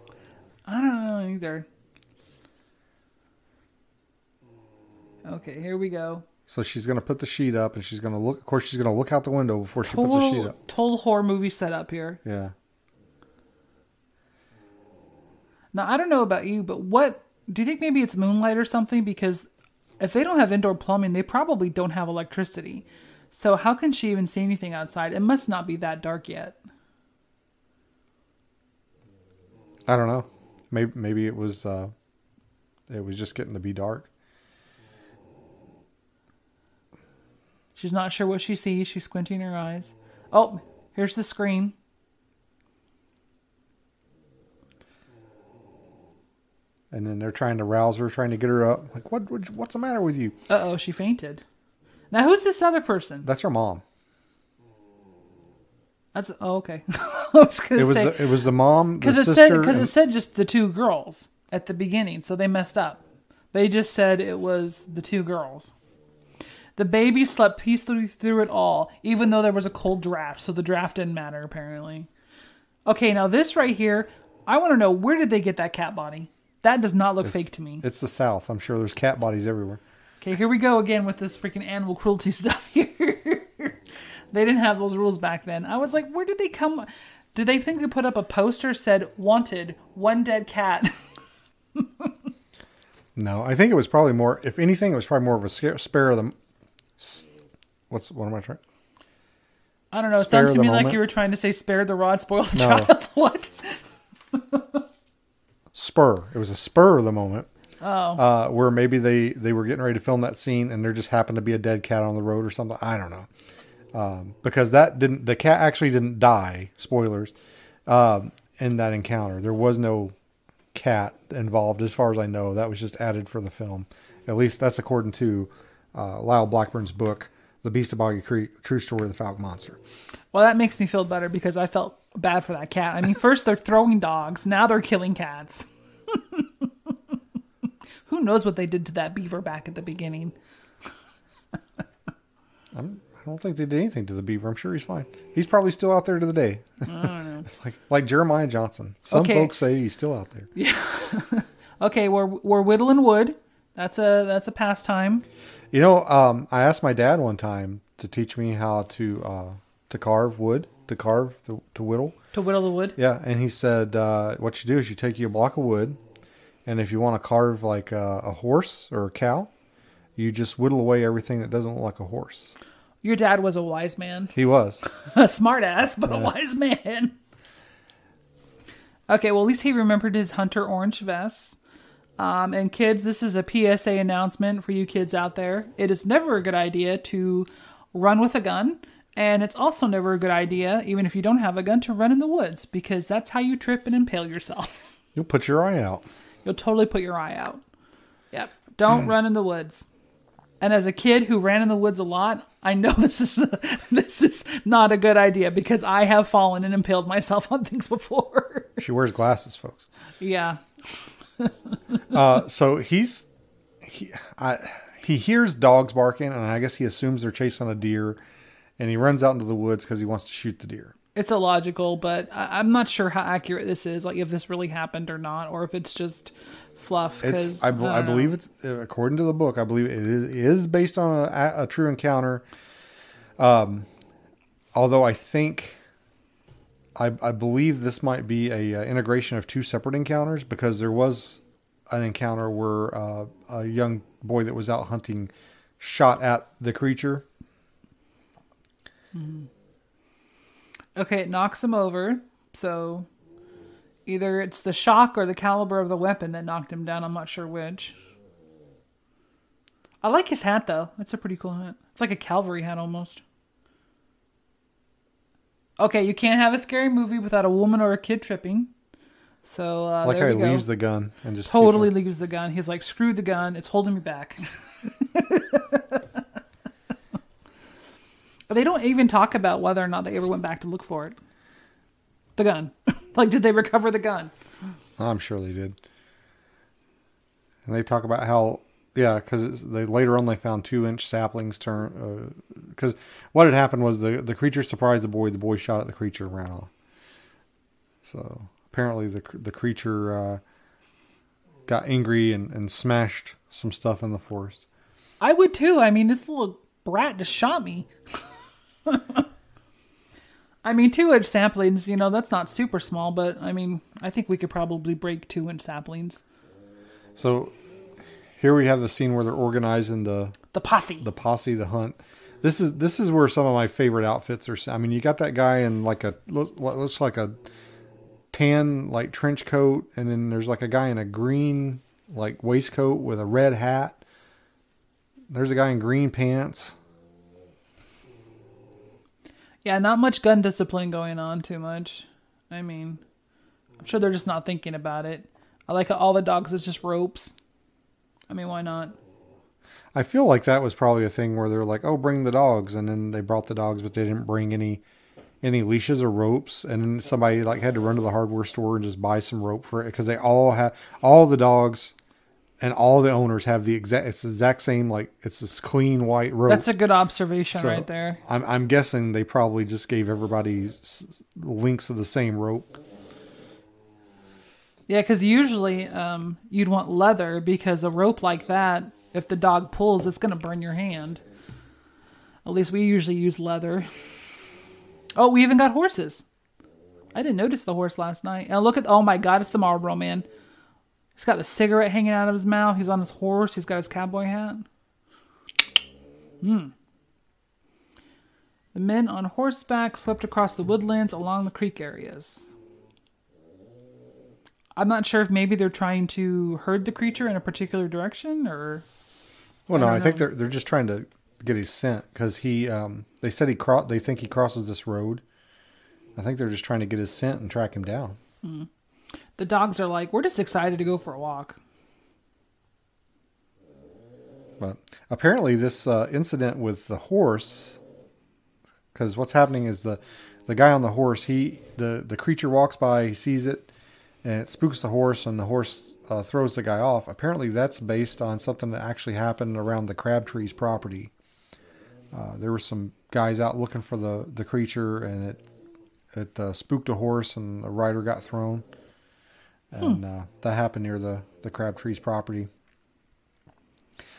S2: I don't know either. Okay, here we go.
S1: So she's going to put the sheet up and she's going to look... Of course, she's going to look out the window before she puts the sheet up.
S2: Total horror movie setup here.
S1: Yeah.
S2: Now, I don't know about you, but what... Do you think maybe it's moonlight or something? Because... if they don't have indoor plumbing, they probably don't have electricity. So how can she even see anything outside? It must not be that dark yet.
S1: I don't know. Maybe it was just getting to be dark.
S2: She's not sure what she sees. She's squinting her eyes. Oh, here's the screen.
S1: And then they're trying to rouse her, trying to get her up. Like, what's the matter with you?
S2: Uh-oh, she fainted. Now, who's this other person?
S1: That's her mom.
S2: Okay. I was going to say.
S1: It was the mom, the sister.
S2: Because it said just the two girls at the beginning, so they messed up. They just said it was the two girls. The baby slept peacefully through it all, even though there was a cold draft, so the draft didn't matter, apparently. Okay, now this right here, I want to know, where did they get that cat body? That does not look fake to me.
S1: It's the South. I'm sure there's cat bodies everywhere.
S2: Okay, here we go again with this freaking animal cruelty stuff here. They didn't have those rules back then. I was like, where did they come? Did they think to put up a poster said, wanted, one dead cat?
S1: No, I think it was probably more, if anything, it was probably more of a spare of the... what am I trying?
S2: I don't know. It sounds to me like you were trying to say spare the rod, spoil the child. What?
S1: Spur. It was a spur of the moment.
S2: Oh.
S1: Where maybe they were getting ready to film that scene and there just happened to be a dead cat on the road or something. I don't know. Because the cat actually didn't die, spoilers, in that encounter. There was no cat involved as far as I know. That was just added for the film. At least that's according to Lyle Blackburn's book, The Beast of Boggy Creek, True Story of the Falcon Monster.
S2: Well, that makes me feel better because I felt bad for that cat. I mean, first they're throwing dogs, now they're killing cats. Who knows what they did to that beaver back at the beginning?
S1: I don't think they did anything to the beaver. I'm sure he's fine. He's probably still out there to the day.
S2: I don't know.
S1: like Jeremiah Johnson. Some folks say he's still out there.
S2: Yeah. Okay, we're whittling wood. That's a pastime.
S1: You know, I asked my dad one time to teach me how to carve wood, to whittle.
S2: To whittle the wood?
S1: Yeah, and he said, what you do is you take you a block of wood, and if you want to carve like a horse or a cow, you just whittle away everything that doesn't look like a horse.
S2: Your dad was a wise man.
S1: He was.
S2: A smart ass, but a wise man. Okay, well, at least he remembered his hunter orange vests. And kids, this is a PSA announcement for you kids out there. It is never a good idea to run with a gun. And it's also never a good idea, even if you don't have a gun, to run in the woods. Because that's how you trip and impale yourself.
S1: You'll put your eye out.
S2: You'll totally put your eye out. Yep. Don't run in the woods. And as a kid who ran in the woods a lot, I know this is not a good idea because I have fallen and impaled myself on things before.
S1: She wears glasses, folks.
S2: Yeah.
S1: So he hears dogs barking, and I guess he assumes they're chasing a deer, and he runs out into the woods because he wants to shoot the deer.
S2: It's illogical, but I'm not sure how accurate this is, like if this really happened or not, or if it's just fluff.
S1: I believe it's, according to the book, I believe it is based on a true encounter. Although I think, I believe this might be a integration of two separate encounters, because there was an encounter where a young boy that was out hunting shot at the creature.
S2: Mm-hmm. Okay, it knocks him over. So either it's the shock or the caliber of the weapon that knocked him down. I'm not sure which. I like his hat, though. It's a pretty cool hat. It's like a cavalry hat almost. Okay, you can't have a scary movie without a woman or a kid tripping. So
S1: like
S2: there
S1: how
S2: we
S1: he
S2: go.
S1: leaves the gun and just
S2: totally leaves the gun. He's like, screw the gun. It's holding me back. They don't even talk about whether or not they ever went back to look for it. The gun. Like, did they recover the gun?
S1: I'm sure they did. And they talk about how, because later on they found 2-inch saplings because what had happened was the creature surprised the boy shot at the creature and ran off. So apparently the creature got angry and smashed some stuff in the forest.
S2: I would too. I mean, this little brat just shot me. I mean, 2-inch saplings, that's not super small, but I mean, I think we could probably break 2-inch saplings.
S1: So here we have the scene where they're organizing the
S2: posse,
S1: the hunt. This is where some of my favorite outfits are. I mean, you got that guy in like what looks like a tan like trench coat, and then there's like a guy in a green like waistcoat with a red hat. There's a guy in green pants.
S2: Yeah, not much gun discipline going on too much. I mean, I'm sure they're just not thinking about it. I like how all the dogs is just ropes. I mean, why not?
S1: I feel like that was probably a thing where they're like, oh, bring the dogs. And then they brought the dogs, but they didn't bring any leashes or ropes. And then somebody like had to run to the hardware store and just buy some rope for it. Because all the dogs and all the owners have it's the exact same, like it's this clean white rope.
S2: That's a good observation right there.
S1: I'm guessing they probably just gave everybody links of the same rope.
S2: Yeah, because usually you'd want leather, because a rope like that, if the dog pulls, it's going to burn your hand. At least we usually use leather. Oh, we even got horses. I didn't notice the horse last night. And look at, oh my God, it's the Marlboro Man. He's got a cigarette hanging out of his mouth. He's on his horse. He's got his cowboy hat. The men on horseback swept across the woodlands along the creek areas. I'm not sure if maybe they're trying to herd the creature in a particular direction, or...
S1: Well, no, I think they're just trying to get his scent, because they said they think he crosses this road. I think they're just trying to get his scent and track him down.
S2: The dogs are like, we're just excited to go for a walk.
S1: But apparently this incident with the horse, because what's happening is the guy on the horse, the creature walks by, he sees it, and it spooks the horse, and the horse throws the guy off. Apparently that's based on something that actually happened around the Crabtree's property. There were some guys out looking for the creature, and it spooked a horse, and the rider got thrown. And that happened near the Crabtree's property.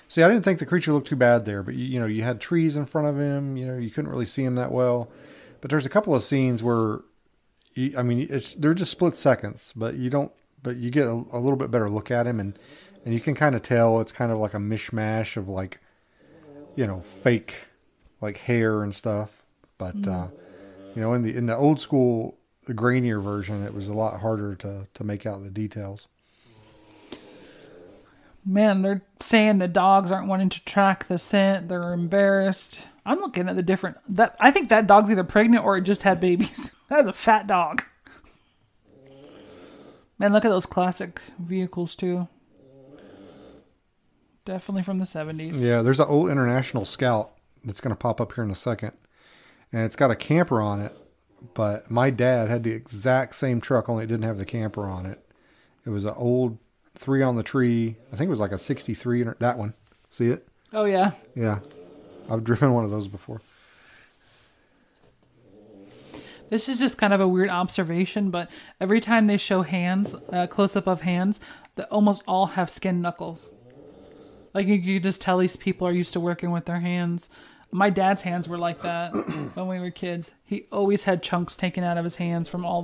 S1: See, I didn't think the creature looked too bad there, but you had trees in front of him. You couldn't really see him that well. But there's a couple of scenes where, they're just split seconds, but you get a little bit better look at him, and you can kind of tell it's kind of like a mishmash of like, fake like hair and stuff. But in the old school, the grainier version, it was a lot harder to make out the details.
S2: Man, they're saying the dogs aren't wanting to track the scent. They're embarrassed. I'm looking at the different... I think that dog's either pregnant or it just had babies. That is a fat dog. Man, look at those classic vehicles, too. Definitely from the 70s.
S1: Yeah, there's an old International Scout that's going to pop up here in a second. And it's got a camper on it. But my dad had the exact same truck, only it didn't have the camper on it. It was an old 3 on the tree. I think it was like a 63. That one. See it?
S2: Oh, yeah.
S1: Yeah. I've driven one of those before.
S2: This is just kind of a weird observation, but every time they show hands, close-up of hands, they almost all have skin knuckles. Like, you just tell these people are used to working with their hands. My dad's hands were like that when we were kids. He always had chunks taken out of his hands from all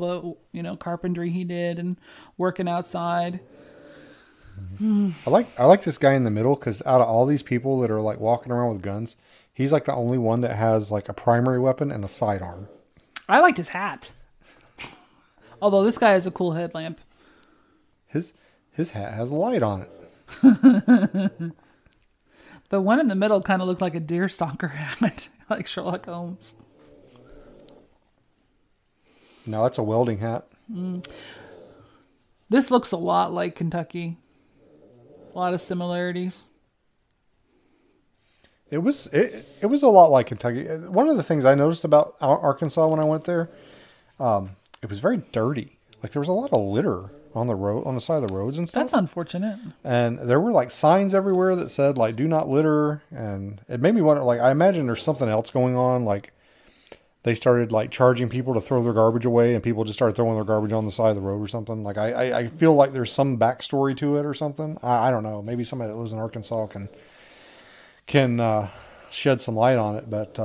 S2: the, carpentry he did and working outside.
S1: I like this guy in the middle, because out of all these people that are like walking around with guns, he's like the only one that has like a primary weapon and a sidearm.
S2: I liked his hat. Although this guy has a cool headlamp.
S1: His hat has a light on it.
S2: The one in the middle kind of looked like a deer stalker hat, like Sherlock Holmes.
S1: No, that's a welding hat.
S2: This looks a lot like Kentucky. A lot of similarities.
S1: It was a lot like Kentucky. One of the things I noticed about Arkansas when I went there, it was very dirty. Like there was a lot of litter on the side of the roads and stuff.
S2: That's unfortunate.
S1: And there were like signs everywhere that said like "Do not litter," and it made me wonder. Like I imagine there's something else going on. Like they started like charging people to throw their garbage away, and people just started throwing their garbage on the side of the road or something. Like I feel like there's some backstory to it or something. I don't know. Maybe somebody that lives in Arkansas can shed some light on it. But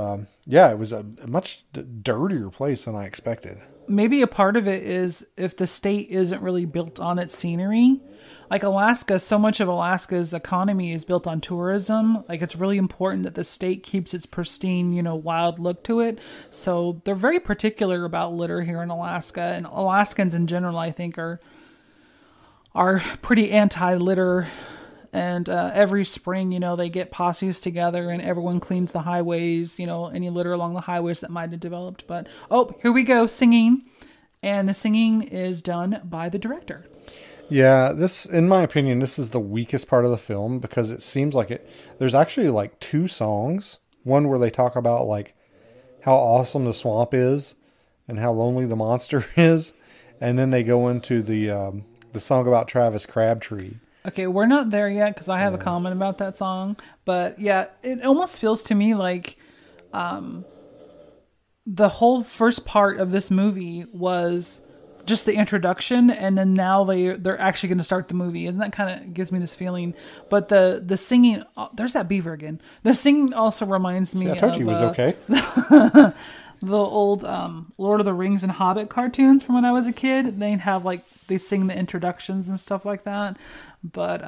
S1: yeah, it was a much dirtier place than I expected.
S2: Maybe a part of it is if the state isn't really built on its scenery. Like Alaska, so much of Alaska's economy is built on tourism. Like it's really important that the state keeps its pristine, wild look to it. So they're very particular about litter here in Alaska. And Alaskans in general, I think, are pretty anti-litter. And every spring, they get posses together and everyone cleans the highways, any litter along the highways that might have developed. But, here we go, singing. And the singing is done by the director.
S1: Yeah, in my opinion, this is the weakest part of the film because it seems like there's actually like 2 songs. One where they talk about like how awesome the swamp is and how lonely the monster is. And then they go into the song about Travis Crabtree.
S2: Okay, we're not there yet because I have a comment about that song. But yeah, it almost feels to me like the whole first part of this movie was just the introduction, and then now they're actually going to start the movie. And that kind of gives me this feeling. But the singing, there's that beaver again. The singing also reminds me
S1: I told
S2: of
S1: you it was okay.
S2: the old Lord of the Rings and Hobbit cartoons from when I was a kid. They sing the introductions and stuff like that. But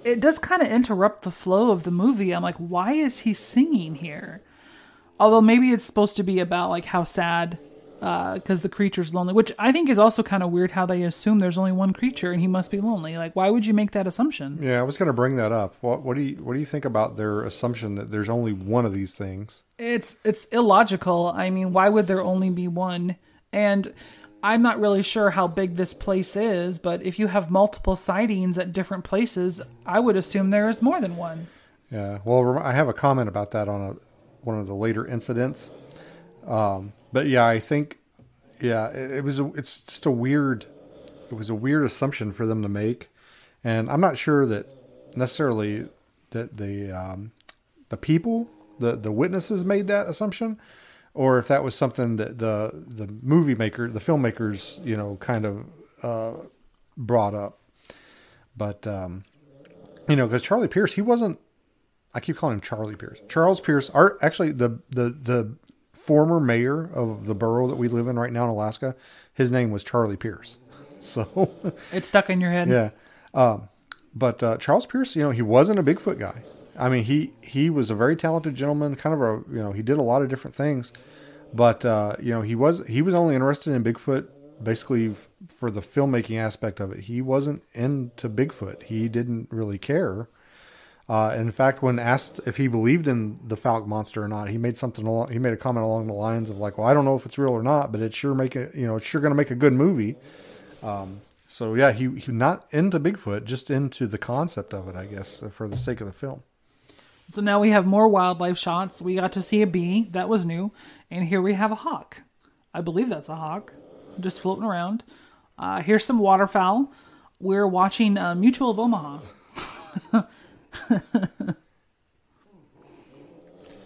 S2: it does kind of interrupt the flow of the movie. I'm like, why is he singing here? Although maybe it's supposed to be about like how sad, because the creature's lonely, which I think is also kind of weird how they assume there's only one creature and he must be lonely. Like, why would you make that assumption?
S1: Yeah, I was going to bring that up. What do you think about their assumption that there's only one of these things?
S2: It's illogical. I mean, why would there only be one? And I'm not really sure how big this place is, but if you have multiple sightings at different places, I would assume there is more than one.
S1: Yeah, well, I have a comment about that on one of the later incidents. But yeah, I think, it's just it was a weird assumption for them to make. And I'm not sure that necessarily that the people, the witnesses made that assumption, or if that was something that the filmmakers, kind of, brought up. But, because Charlie Pierce, I keep calling him Charlie Pierce. Charles Pierce, actually the former mayor of the borough that we live in right now in Alaska, his name was Charlie Pierce. So
S2: it's stuck in your head.
S1: Yeah. But Charles Pierce, he wasn't a Bigfoot guy. I mean, he was a very talented gentleman, kind of he did a lot of different things, but he was only interested in Bigfoot basically for the filmmaking aspect of it. He wasn't into Bigfoot. He didn't really care. In fact, when asked if he believed in the Fouke monster or not, he made a comment along the lines of like, well, I don't know if it's real or not, but it's sure going to make a good movie. So yeah, he not into Bigfoot, just into the concept of it, I guess, for the sake of the film.
S2: So now we have more wildlife shots. We got to see a bee. That was new. And here we have a hawk. I believe that's a hawk. Just floating around. Here's some waterfowl. We're watching Mutual of Omaha.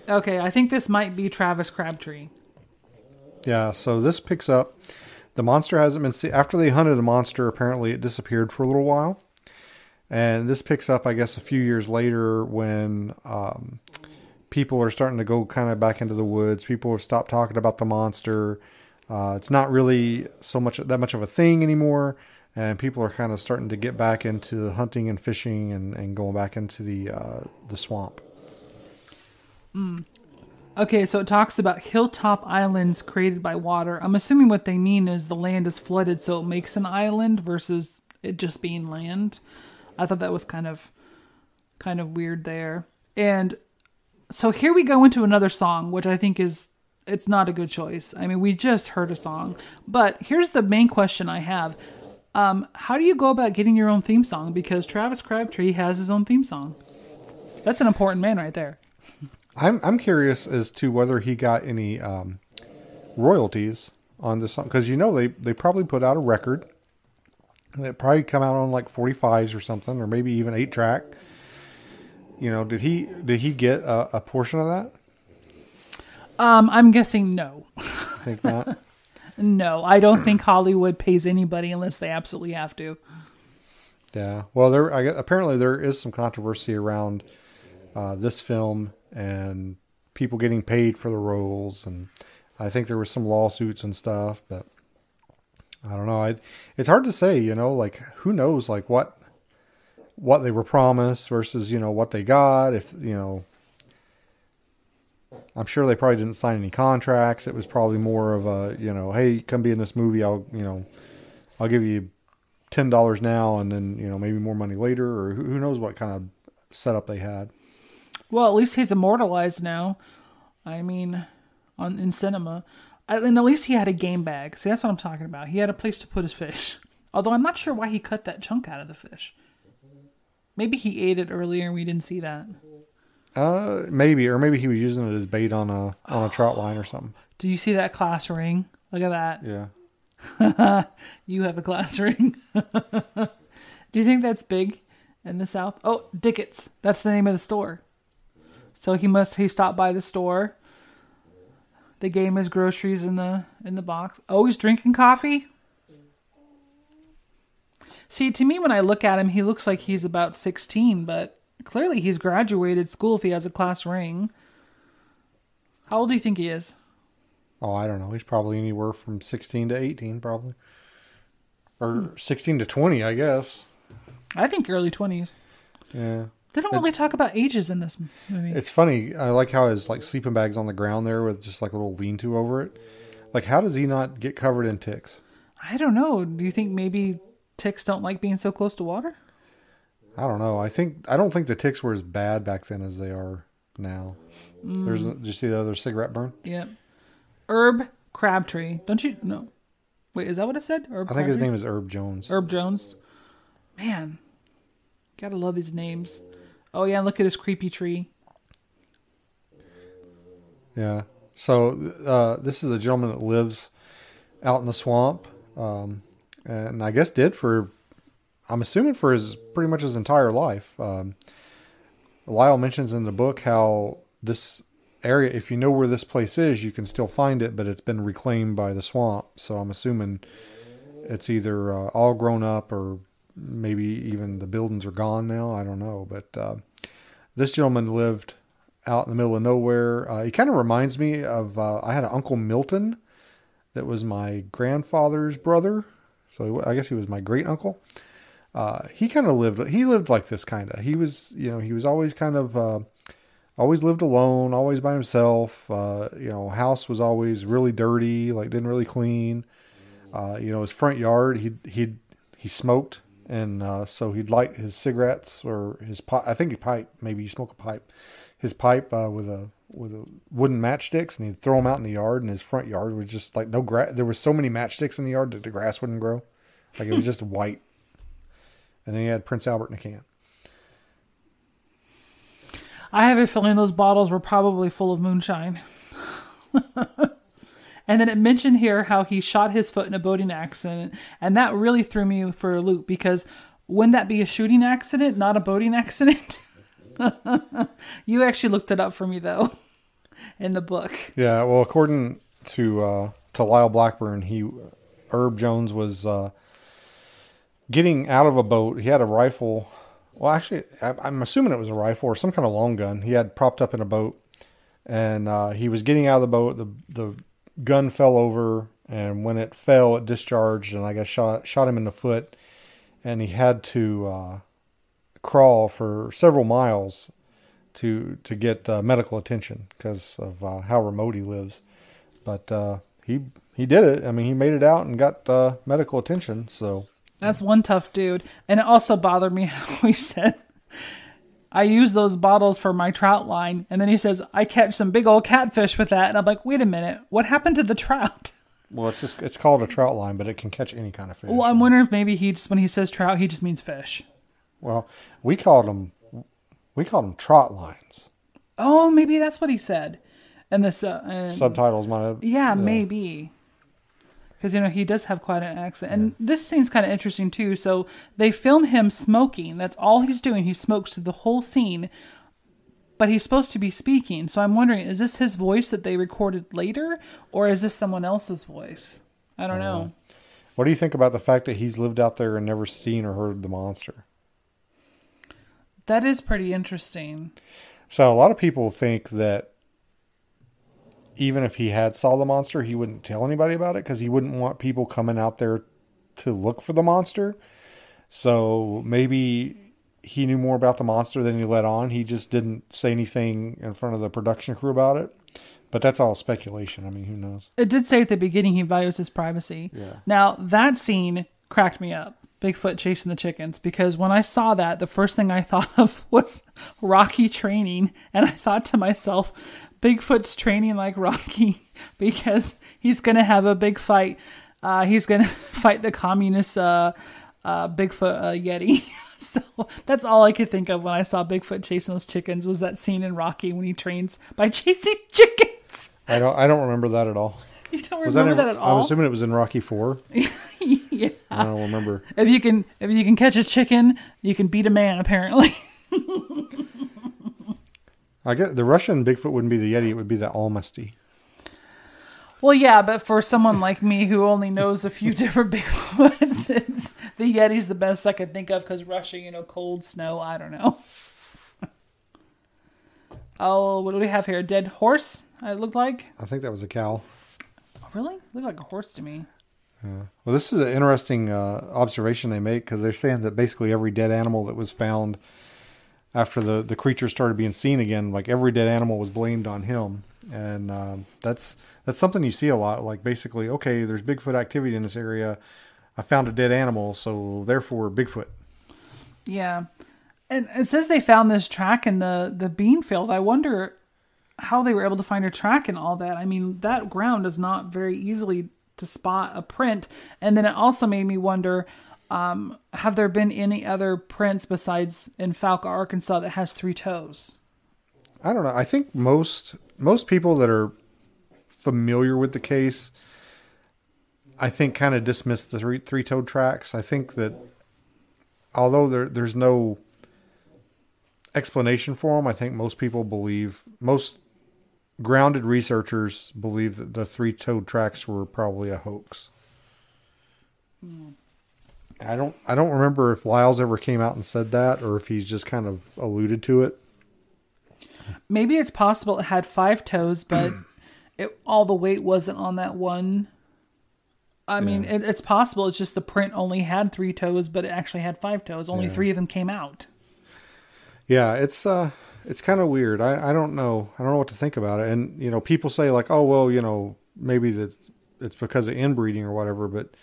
S2: Okay, I think this might be Travis Crabtree.
S1: Yeah, so this picks up. The monster hasn't been seen. After they hunted the monster, apparently it disappeared for a little while. And this picks up, I guess, a few years later when people are starting to go kind of back into the woods. People have stopped talking about the monster. It's not really that much of a thing anymore. And people are kind of starting to get back into hunting and fishing and going back into the swamp.
S2: Okay, so it talks about hilltop islands created by water. I'm assuming what they mean is the land is flooded, so it makes an island versus it just being land. I thought that was kind of weird there. And so here we go into another song, which I think it's not a good choice. I mean, we just heard a song. But here's the main question I have. How do you go about getting your own theme song? Because Travis Crabtree has his own theme song. That's an important man right there.
S1: I'm curious as to whether he got any royalties on this song. Because, they probably put out a record. It probably come out on like 45s or something, or maybe even 8-track. Did he get a portion of that?
S2: I'm guessing no.
S1: I think not.
S2: No, I don't think Hollywood pays anybody unless they absolutely have to.
S1: Yeah. Well, apparently there is some controversy around this film and people getting paid for the roles, and I think there was some lawsuits and stuff, but I don't know. It's hard to say, like who knows, like what they were promised versus, what they got. If, I'm sure they probably didn't sign any contracts. It was probably more of a, hey, come be in this movie. I'll give you $10 now and then, maybe more money later, or who knows what kind of setup they had.
S2: Well, at least he's immortalized now. I mean, in cinema. And at least he had a game bag. See, that's what I'm talking about. He had a place to put his fish. Although I'm not sure why he cut that chunk out of the fish. Maybe he ate it earlier and we didn't see that.
S1: Maybe, or maybe he was using it as bait on a trout line or something.
S2: Do you see that class ring? Look at that.
S1: Yeah.
S2: You have a class ring. Do you think that's big? in the South. Oh, Dickett's. That's the name of the store. So he stopped by the store. They gave him his groceries in the box. Oh, he's drinking coffee? See, to me, when I look at him, he looks like he's about 16, but clearly he's graduated school if he has a class ring. How old do you think he is?
S1: Oh, I don't know. He's probably anywhere from 16 to 18, probably. Or 16 to 20, I guess.
S2: I think early 20s.
S1: Yeah.
S2: They don't really talk about ages in this movie.
S1: It's funny. I like how his like sleeping bag's on the ground there with just like a little lean-to over it. Like, how does he not get covered in ticks?
S2: I don't know. Do you think maybe ticks don't like being so close to water?
S1: I don't know. I don't think the ticks were as bad back then as they are now. Did you see the other cigarette burn?
S2: Yep. Herb Crabtree. Don't you? No. Wait, is that what it said? Herb
S1: I think his
S2: Crabtree?
S1: name is Herb Jones.
S2: Herb Jones. Man. Gotta love his names. Oh, yeah, look at his creepy tree.
S1: Yeah. So this is a gentleman that lives out in the swamp. And I guess I'm assuming for pretty much his entire life. Lyle mentions in the book how this area, if you know where this place is, you can still find it, but it's been reclaimed by the swamp. So I'm assuming it's either all grown up or maybe even the buildings are gone now. I don't know. But this gentleman lived out in the middle of nowhere. He kind of reminds me of, I had an Uncle Milton that was my grandfather's brother. So I guess he was my great uncle. He lived like this kind of. He was always kind of, always lived alone, always by himself. House was always really dirty, like didn't really clean. His front yard, he smoked. And so he'd light his cigarettes or his pipe. I think maybe he smoked a pipe. His pipe with a wooden matchsticks, and he'd throw them out in the yard. And his front yard was just like no grass. There was so many matchsticks in the yard that the grass wouldn't grow. Like it was just white. And then he had Prince Albert in a can.
S2: I have a feeling those bottles were probably full of moonshine. And then it mentioned here how he shot his foot in a boating accident. And that really threw me for a loop because wouldn't that be a shooting accident, not a boating accident? You actually looked it up for me, though, in the book. Yeah,
S1: well, according to Lyle Blackburn, Herb Jones was getting out of a boat. He had a rifle. Well, actually, I'm assuming it was a rifle or some kind of long gun. He had propped up in a boat. And he was getting out of the boat. The gun fell over, and when it fell, it discharged, and I guess shot him in the foot, and he had to crawl for several miles to get medical attention because of how remote he lives. But he did it. I mean, he made it out and got medical attention. So
S2: that's one tough dude. And it also bothered me how he said, I use those bottles for my trout line. And then he says, I catch some big old catfish with that. And I'm like, wait a minute. What happened to the trout?
S1: Well, it's called a trout line, but it can catch any kind of fish.
S2: Well, I'm wondering if maybe when he says trout, he just means fish.
S1: Well, we called them trot lines.
S2: Oh, maybe that's what he said. And the
S1: subtitles might have.
S2: Yeah, maybe. Because, he does have quite an accent. And this scene's kind of interesting, too. So they film him smoking. That's all he's doing. He smokes through the whole scene. But he's supposed to be speaking. So I'm wondering, is this his voice that they recorded later? Or is this someone else's voice? I don't know.
S1: What do you think about the fact that he's lived out there and never seen or heard the monster?
S2: That is pretty interesting.
S1: So a lot of people think that even if he had saw the monster, he wouldn't tell anybody about it because he wouldn't want people coming out there to look for the monster. So maybe he knew more about the monster than he let on. He just didn't say anything in front of the production crew about it. But that's all speculation. I mean, who knows?
S2: It did say at the beginning he values his privacy.
S1: Yeah.
S2: Now, that scene cracked me up. Bigfoot chasing the chickens. Because when I saw that, the first thing I thought of was Rocky training. And I thought to myself, Bigfoot's training like Rocky because he's going to have a big fight. He's going to fight the communist Bigfoot Yeti. So that's all I could think of when I saw Bigfoot chasing those chickens was that scene in Rocky when he trains by chasing chickens.
S1: I don't remember that at all.
S2: You don't
S1: Was
S2: remember that at all?
S1: I'm assuming it was in Rocky 4.
S2: Yeah.
S1: I don't remember.
S2: If you can catch a chicken, you can beat a man, apparently.
S1: I guess the Russian Bigfoot wouldn't be the Yeti, it would be the Almasty.
S2: Well, yeah, but for someone like me who only knows a few different Bigfoots, the Yeti's the best I could think of because Russia, cold, snow, I don't know. Oh, what do we have here? A dead horse, it looked like?
S1: I think that was a cow.
S2: Oh, really? Looked like a horse to me.
S1: Yeah. Well, this is an interesting observation they make because they're saying that basically every dead animal that was found after the creature started being seen again, like every dead animal was blamed on him. And that's something you see a lot. Like basically, okay, there's Bigfoot activity in this area. I found a dead animal, so therefore Bigfoot.
S2: Yeah. And it says they found this track in the bean field. I wonder how they were able to find a track in all that. I mean, that ground is not very easily to spot a print. And then it also made me wonder, have there been any other prints besides in Falca, Arkansas that has 3 toes?
S1: I don't know. I think most people that are familiar with the case, I think kind of dismiss the three-toed tracks. I think that although there's no explanation for them, I think most grounded researchers believe that the three-toed tracks were probably a hoax. I don't remember if Lyle's ever came out and said that or if he's just kind of alluded to it.
S2: Maybe it's possible it had 5 toes, but all the weight wasn't on that one. I mean, it's possible. It's just the print only had 3 toes, but it actually had 5 toes. Only 3 of them came out. Yeah,
S1: it's kind of weird. I don't know. I don't know what to think about it. And, people say like, oh, well, maybe it's because of inbreeding or whatever, but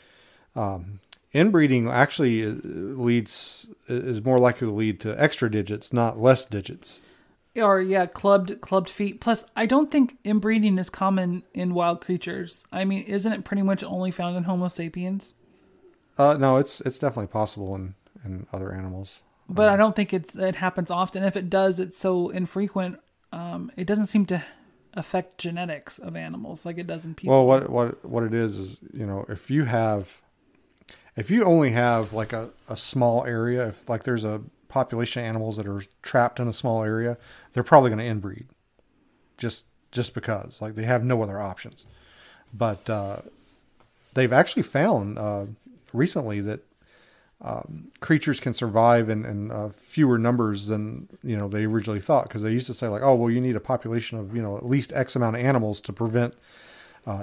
S1: inbreeding actually is more likely to lead to extra digits, not less digits.
S2: Or clubbed feet. Plus, I don't think inbreeding is common in wild creatures. I mean, isn't it pretty much only found in Homo sapiens?
S1: No, it's definitely possible in other animals.
S2: But I don't think it happens often. If it does, it's so infrequent. It doesn't seem to affect genetics of animals like it does in people.
S1: Well, what it is if you only have like a small area, if like there's a population of animals that are trapped in a small area, they're probably going to inbreed just because like they have no other options. But they've actually found recently that creatures can survive in fewer numbers than they originally thought, because they used to say like, oh well, you need a population of at least X amount of animals to prevent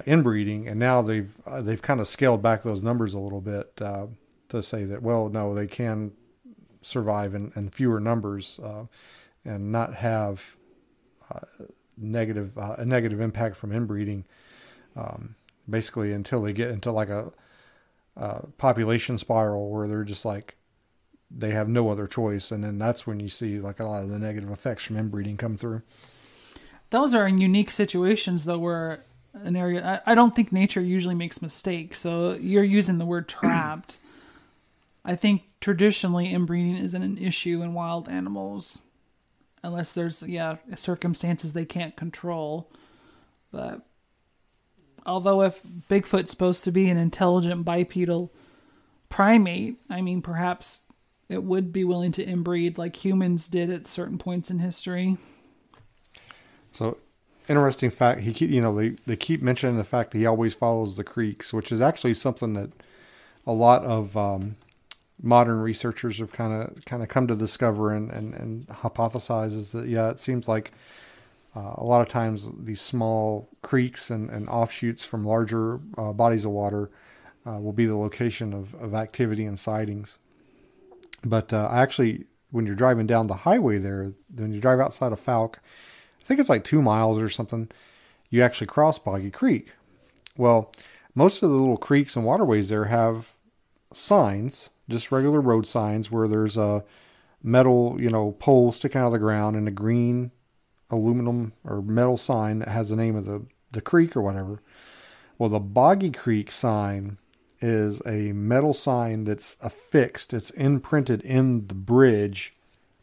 S1: inbreeding, and now they've kind of scaled back those numbers a little bit to say that, well, no, they can survive in fewer numbers and not have a negative impact from inbreeding, basically until they get into like a population spiral where they're just like they have no other choice, and then that's when you see like a lot of the negative effects from inbreeding come through.
S2: Those are in unique situations though, where an area, I don't think nature usually makes mistakes. So you're using the word trapped. I think traditionally inbreeding isn't an issue in wild animals unless there's circumstances they can't control. But although if Bigfoot's supposed to be an intelligent bipedal primate, I mean, perhaps it would be willing to inbreed like humans did at certain points in history. So,
S1: interesting fact, they keep mentioning the fact that he always follows the creeks, which is actually something that a lot of modern researchers have kind of come to discover and hypothesize is that, it seems like a lot of times these small creeks and offshoots from larger bodies of water will be the location of activity and sightings. But actually, when you're driving down the highway there, when you drive outside of Falk, I think it's like 2 miles or something, you actually cross Boggy Creek. Well, most of the little creeks and waterways there have signs, just regular road signs, where there's a metal, pole sticking out of the ground and a green aluminum or metal sign that has the name of the creek or whatever. Well, the Boggy Creek sign is a metal sign that's affixed. It's imprinted in the bridge,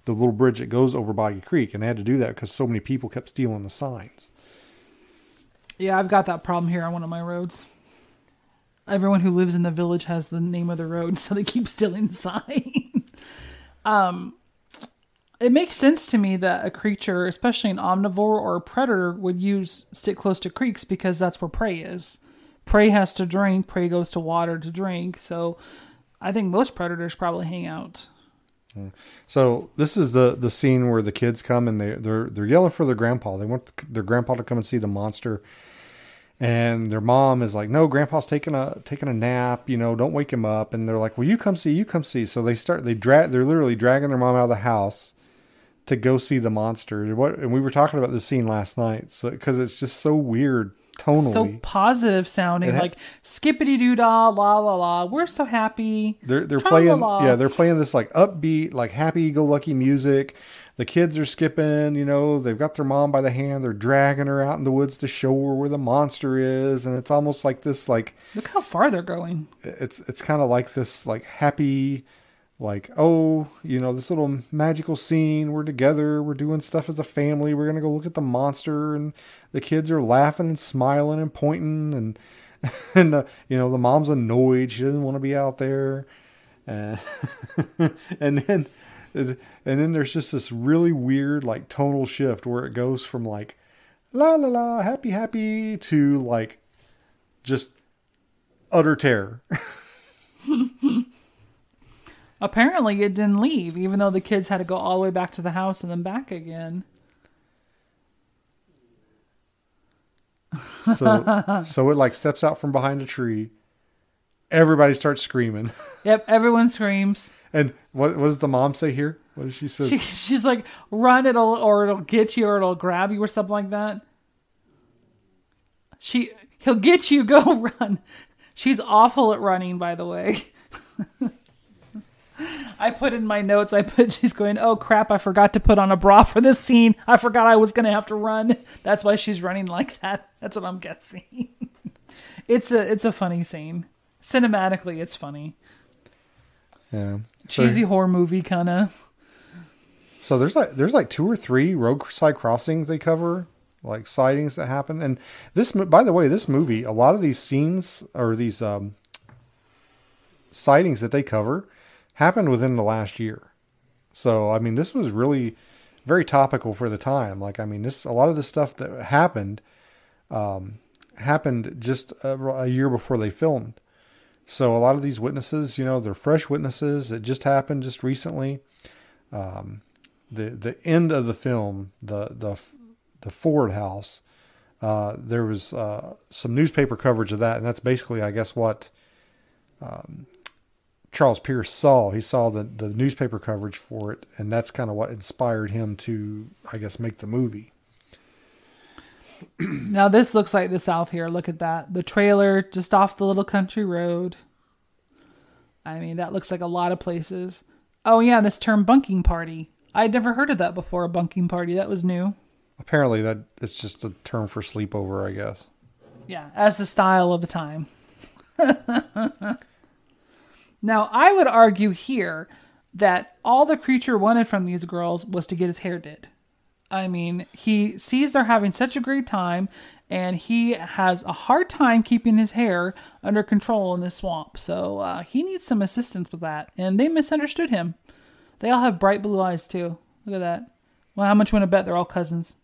S1: the little bridge that goes over Boggy Creek. And they had to do that because so many people kept stealing the signs.
S2: Yeah, I've got that problem here on one of my roads. Everyone who lives in the village has the name of the road, so they keep stealing the sign. It makes sense to me that a creature, especially an omnivore or a predator, would stick close to creeks because that's where prey is. Prey has to drink, prey goes to water to drink, so I think most predators probably hang out.
S1: So this is the scene where the kids come and they're yelling for their grandpa. They want their grandpa to come and see the monster. And their mom is like, "No, Grandpa's taking a nap. You know, don't wake him up." And they're like, "Well, you come see, you come see." So they're literally dragging their mom out of the house to go see the monster. And we were talking about this scene last night, so because it's just so weird tonally,
S2: so positive sounding, like skippity doo dah, la la la. We're so happy.
S1: They're playing, they're playing this like upbeat, like happy go lucky music. The kids are skipping, you know, they've got their mom by the hand. They're dragging her out in the woods to show her where the monster is. And it's almost like this, like,
S2: look how far they're going.
S1: It's kind of like this, like happy, like, oh, you know, this little magical scene. We're together. We're doing stuff as a family. We're going to go look at the monster. And the kids are laughing and smiling and pointing. And, you know, the mom's annoyed. She doesn't want to be out there. And, and then there's just this really weird, like, tonal shift where it goes from, like, la, la, la, happy, happy, to, like, just utter terror.
S2: Apparently it didn't leave, even though the kids had to go all the way back to the house and then back again.
S1: So it, like, steps out from behind a tree. Everybody starts screaming.
S2: Yep, everyone screams.
S1: And what does the mom say here? What does she say?
S2: She's like, run, it'll get you, or it'll grab you, or something like that. He'll get you, go run. She's awful at running, by the way. I put in my notes, she's going, oh crap, I forgot to put on a bra for this scene. I forgot I was going to have to run. That's why she's running like that. That's what I'm guessing. It's a funny scene. Cinematically, it's funny.
S1: Yeah.
S2: Cheesy horror movie kind of.
S1: So there's like 2 or 3 roadside crossings they cover, like sightings that happen. And this, by the way, this movie, a lot of these scenes or these sightings that they cover happened within the last year. So I mean, this was really very topical for the time. Like, I mean, a lot of the stuff that happened just a year before they filmed. So a lot of these witnesses, you know, they're fresh witnesses. It just happened just recently. The end of the film, the Ford house, there was some newspaper coverage of that, and that's basically, I guess, what Charles Pierce saw. He saw the newspaper coverage for it, and that's kind of what inspired him to, I guess, make the movie.
S2: Now this looks like the South here. Look at that. The trailer just off the little country road. I mean, that looks like a lot of places. Oh yeah, this term bunking party. I'd never heard of that before, a bunking party. That was new.
S1: Apparently that it's just a term for sleepover, I guess.
S2: Yeah, as the style of the time. Now, I would argue here that all the creature wanted from these girls was to get his hair did. I mean, he sees they're having such a great time, and he has a hard time keeping his hair under control in this swamp. So he needs some assistance with that, and they misunderstood him. They all have bright blue eyes, too. Look at that. Well, how much you want to bet they're all cousins?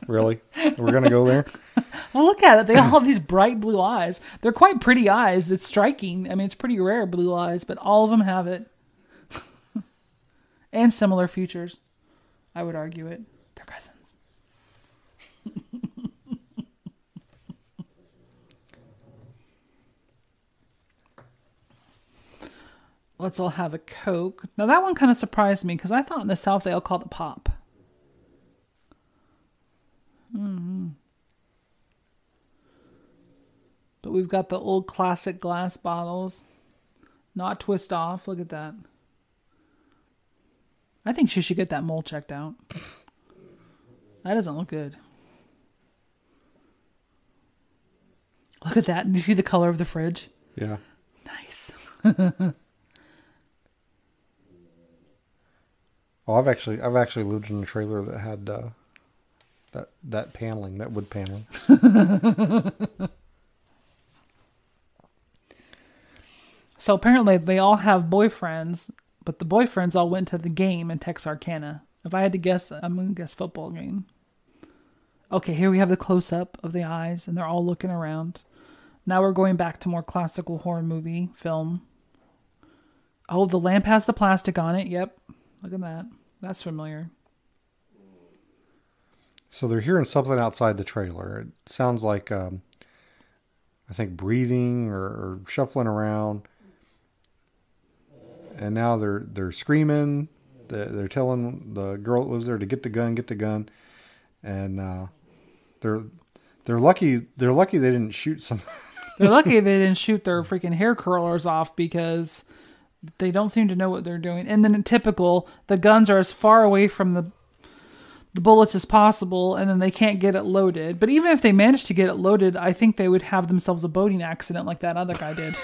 S1: Really? We're going to go there?
S2: Well, look at it. They all have these bright blue eyes. They're quite pretty eyes. It's striking. I mean, it's pretty rare, blue eyes, but all of them have it. And similar features. I would argue it. They're cousins. Let's all have a Coke. Now that one kind of surprised me because I thought in the South they all called it pop. But we've got the old classic glass bottles. Not twist off. Look at that. I think she should get that mole checked out. That doesn't look good. Look at that. Do you see the color of the fridge?
S1: Yeah.
S2: Nice.
S1: Well, I've actually lived in a trailer that had that paneling, that wood paneling.
S2: So apparently they all have boyfriends, but the boyfriends all went to the game in Texarkana. If I had to guess, I'm going to guess football game. Okay, here we have the close-up of the eyes, and they're all looking around. Now we're going back to more classical horror movie film. Oh, the lamp has the plastic on it. Yep. Look at that. That's familiar.
S1: So they're hearing something outside the trailer. It sounds like, I think, breathing or shuffling around. And now they're screaming. They're telling the girl that lives there to get the gun. And they're lucky they didn't shoot some.
S2: They're lucky they didn't shoot their freaking hair curlers off, because they don't seem to know what they're doing. And then in typical, the guns are as far away from the bullets as possible, and then they can't get it loaded. But even if they managed to get it loaded, I think they would have themselves a boating accident like that other guy did.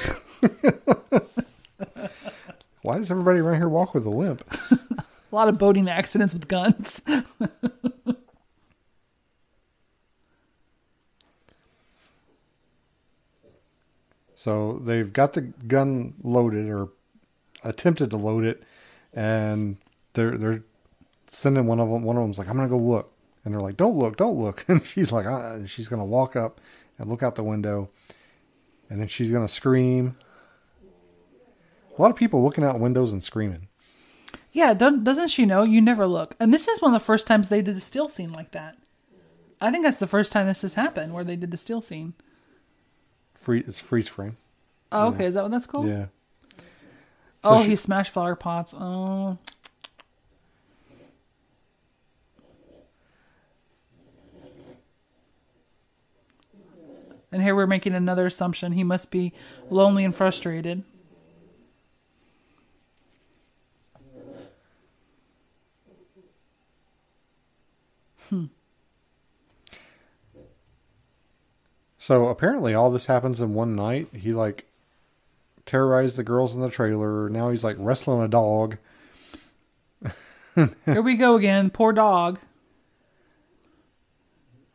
S1: Why does everybody around here walk with a limp?
S2: A lot of boating accidents with guns.
S1: So they've got the gun loaded, or attempted to load it, and they're sending one of them. One of them's like, "I'm gonna go look," and they're like, "Don't look." And she's like, and she's gonna walk up and look out the window, and then she's gonna scream. A lot of people looking out windows and screaming.
S2: Yeah, doesn't she know? You never look. And this is one of the first times they did a still scene like that. I think that's the first time this has happened, where they did the still scene.
S1: It's freeze frame.
S2: Oh, okay. Is that what that's called?
S1: Yeah.
S2: So he smashed flower pots. Oh. And here we're making another assumption. He must be lonely and frustrated.
S1: So apparently all this happens in one night. He like terrorized the girls in the trailer. Now he's like wrestling a dog.
S2: Here we go again. Poor dog.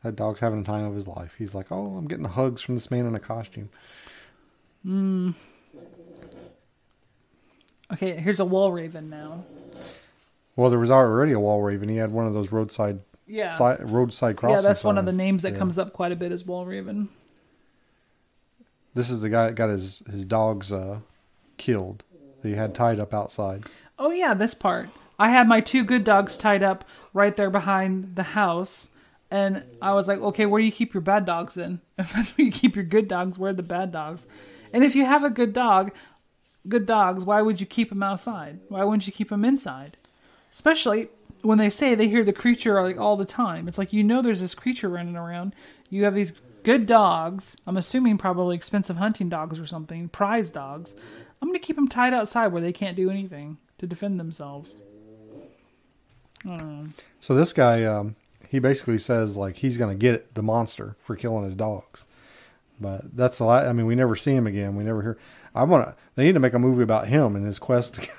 S1: That dog's having the time of his life. He's like, "Oh, I'm getting hugs from this man in a costume."
S2: Okay, here's a wall raven now.
S1: Well, there was already a wall raven. He had one of those roadside roadside crossing.
S2: Yeah, that's one of the
S1: signs.
S2: names that comes up quite a bit, is wall raven.
S1: This is the guy that got his dogs killed. That he had tied up outside.
S2: Oh yeah, this part. I had my 2 good dogs tied up right there behind the house. And I was like, okay, where do you keep your bad dogs in? If that's where you keep your good dogs, where are the bad dogs? And if you have a good dogs, why would you keep them outside? Why wouldn't you keep them inside? Especially when they say they hear the creature like all the time. It's like, there's this creature running around. You have these good dogs. I'm assuming probably expensive hunting dogs or something, prize dogs. I'm going to keep them tied outside where they can't do anything to defend themselves. I don't know.
S1: So this guy, he basically says like he's going to get the monster for killing his dogs. But that's a lot. I mean, we never see him again. We never hear. They need to make a movie about him and his quest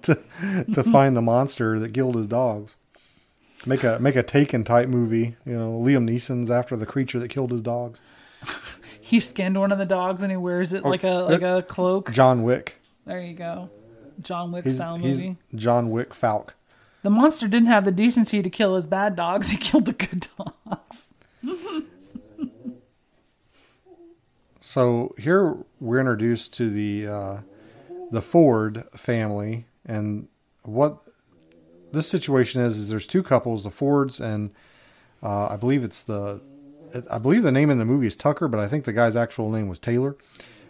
S1: to find the monster that killed his dogs. Make a Taken type movie. Liam Neeson's after the creature that killed his dogs.
S2: He skinned one of the dogs and he wears it like a cloak.
S1: John Wick.
S2: There you go. John Wick style movie.
S1: He's John Wick Falk.
S2: The monster didn't have the decency to kill his bad dogs. He killed the good dogs.
S1: So here we're introduced to the Ford family, and what this situation is there's 2 couples, the Fords, and I believe the name in the movie is Tucker, but I think the guy's actual name was Taylor.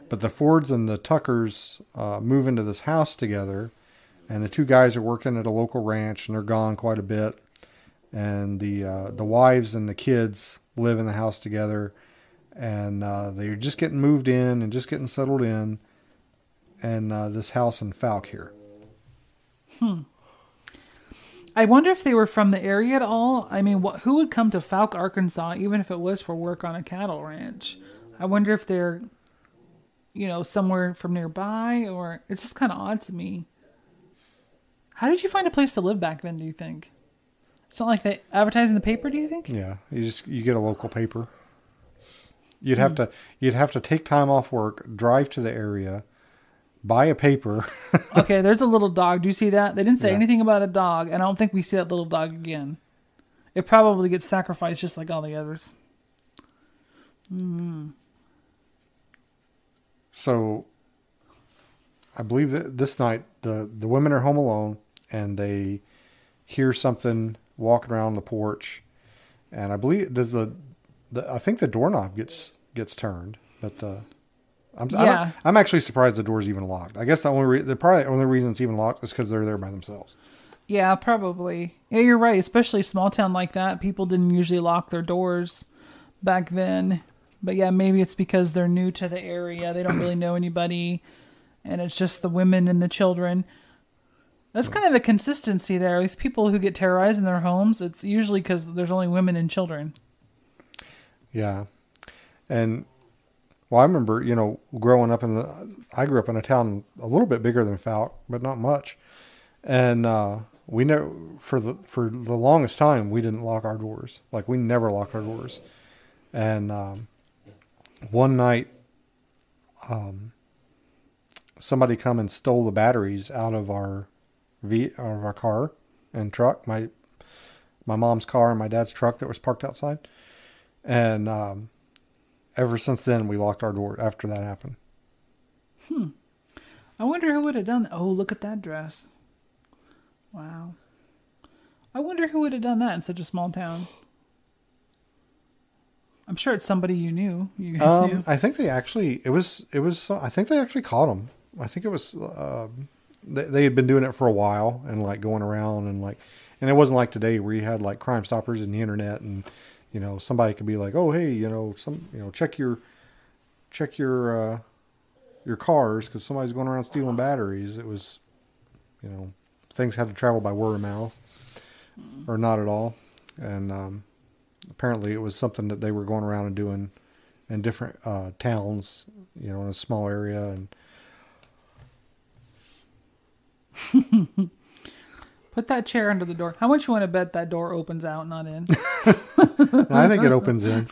S1: But the Fords and the Tuckers move into this house together, and the 2 guys are working at a local ranch, and they're gone quite a bit. And the wives and the kids live in the house together, and they're just getting moved in and just getting settled in, and this house in Falk here.
S2: I wonder if they were from the area at all. I mean, who would come to Falk, Arkansas, even if it was for work on a cattle ranch? I wonder if they're, somewhere from nearby, or it's just kind of odd to me. How did you find a place to live back then, do you think? It's not like they advertise in the paper, do you think?
S1: Yeah, you get a local paper. You'd have to take time off work, drive to the area, buy a paper.
S2: Okay, there's a little dog. Do you see that? They didn't say
S1: Yeah.
S2: anything about a dog, and I don't think we see that little dog again. It probably gets sacrificed just like all the others.
S1: So, I believe that this night the women are home alone and they hear something walking around the porch, and I believe I think the doorknob gets turned, but I'm actually surprised the door's even locked. I guess the only reason it's even locked is because they're there by themselves.
S2: Yeah, probably. Yeah, you're right. Especially a small town like that, people didn't usually lock their doors back then. But yeah, maybe it's because they're new to the area. They don't really know anybody, and it's just the women and the children. That's kind of a consistency there. These people who get terrorized in their homes, it's usually because there's only women and children.
S1: Yeah. And, well, I remember, growing up I grew up in a town a little bit bigger than Fouke, but not much. And, we never, for the longest time, we didn't lock our doors. Like, we never locked our doors. And, one night, somebody come and stole the batteries out of our car and truck, my mom's car and my dad's truck that was parked outside. And ever since then, we locked our door after that happened.
S2: I wonder who would have done that. Oh, look at that dress. Wow. I wonder who would have done that in such a small town. I'm sure it's somebody you knew. You guys knew.
S1: I think they actually, I think they actually caught him. I think it was, they had been doing it for a while and like going around and it wasn't like today where you had like Crime Stoppers and the internet and, somebody could be like, oh, hey, check your cars because somebody's going around stealing batteries. It was, things had to travel by word of mouth or not at all. And, apparently it was something that they were going around and doing in different, towns, in a small area and,
S2: Put that chair under the door. How much you want to bet that door opens out, not in?
S1: I think it opens in.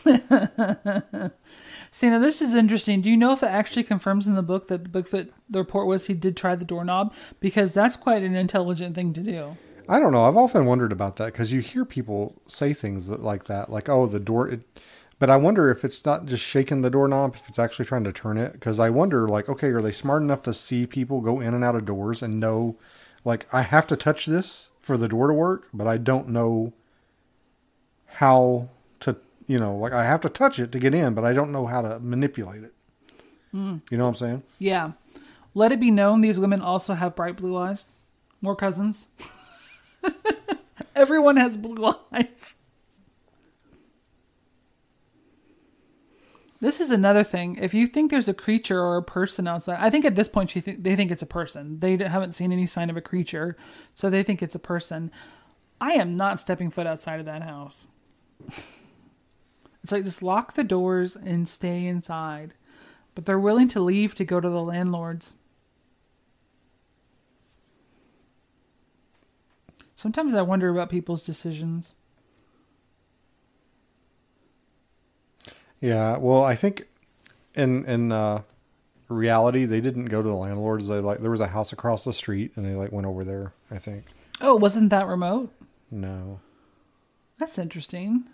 S2: See, now this is interesting. Do you know if it actually confirms in the book that the Bigfoot, the report was he did try the doorknob? Because that's quite an intelligent thing to do.
S1: I don't know. I've often wondered about that because you hear people say things like that, like, oh, the door. But I wonder if it's not just shaking the doorknob, if it's actually trying to turn it. Because I wonder, like, okay, are they smart enough to see people go in and out of doors and know, like, I have to touch this for the door to work, but I don't know how to, like, I have to touch it to get in, but I don't know how to manipulate it. You know what I'm saying?
S2: Yeah. Let it be known these women also have bright blue eyes. More cousins. Everyone has blue eyes. This is another thing. If you think there's a creature or a person outside, I think at this point they think it's a person. They haven't seen any sign of a creature, so they think it's a person. I am not stepping foot outside of that house. It's like, just lock the doors and stay inside. But they're willing to leave to go to the landlords. Sometimes I wonder about people's decisions.
S1: Yeah, well, I think in reality they didn't go to the landlords. There was a house across the street, and they went over there, I think.
S2: Oh, wasn't that remote?
S1: No.
S2: That's interesting.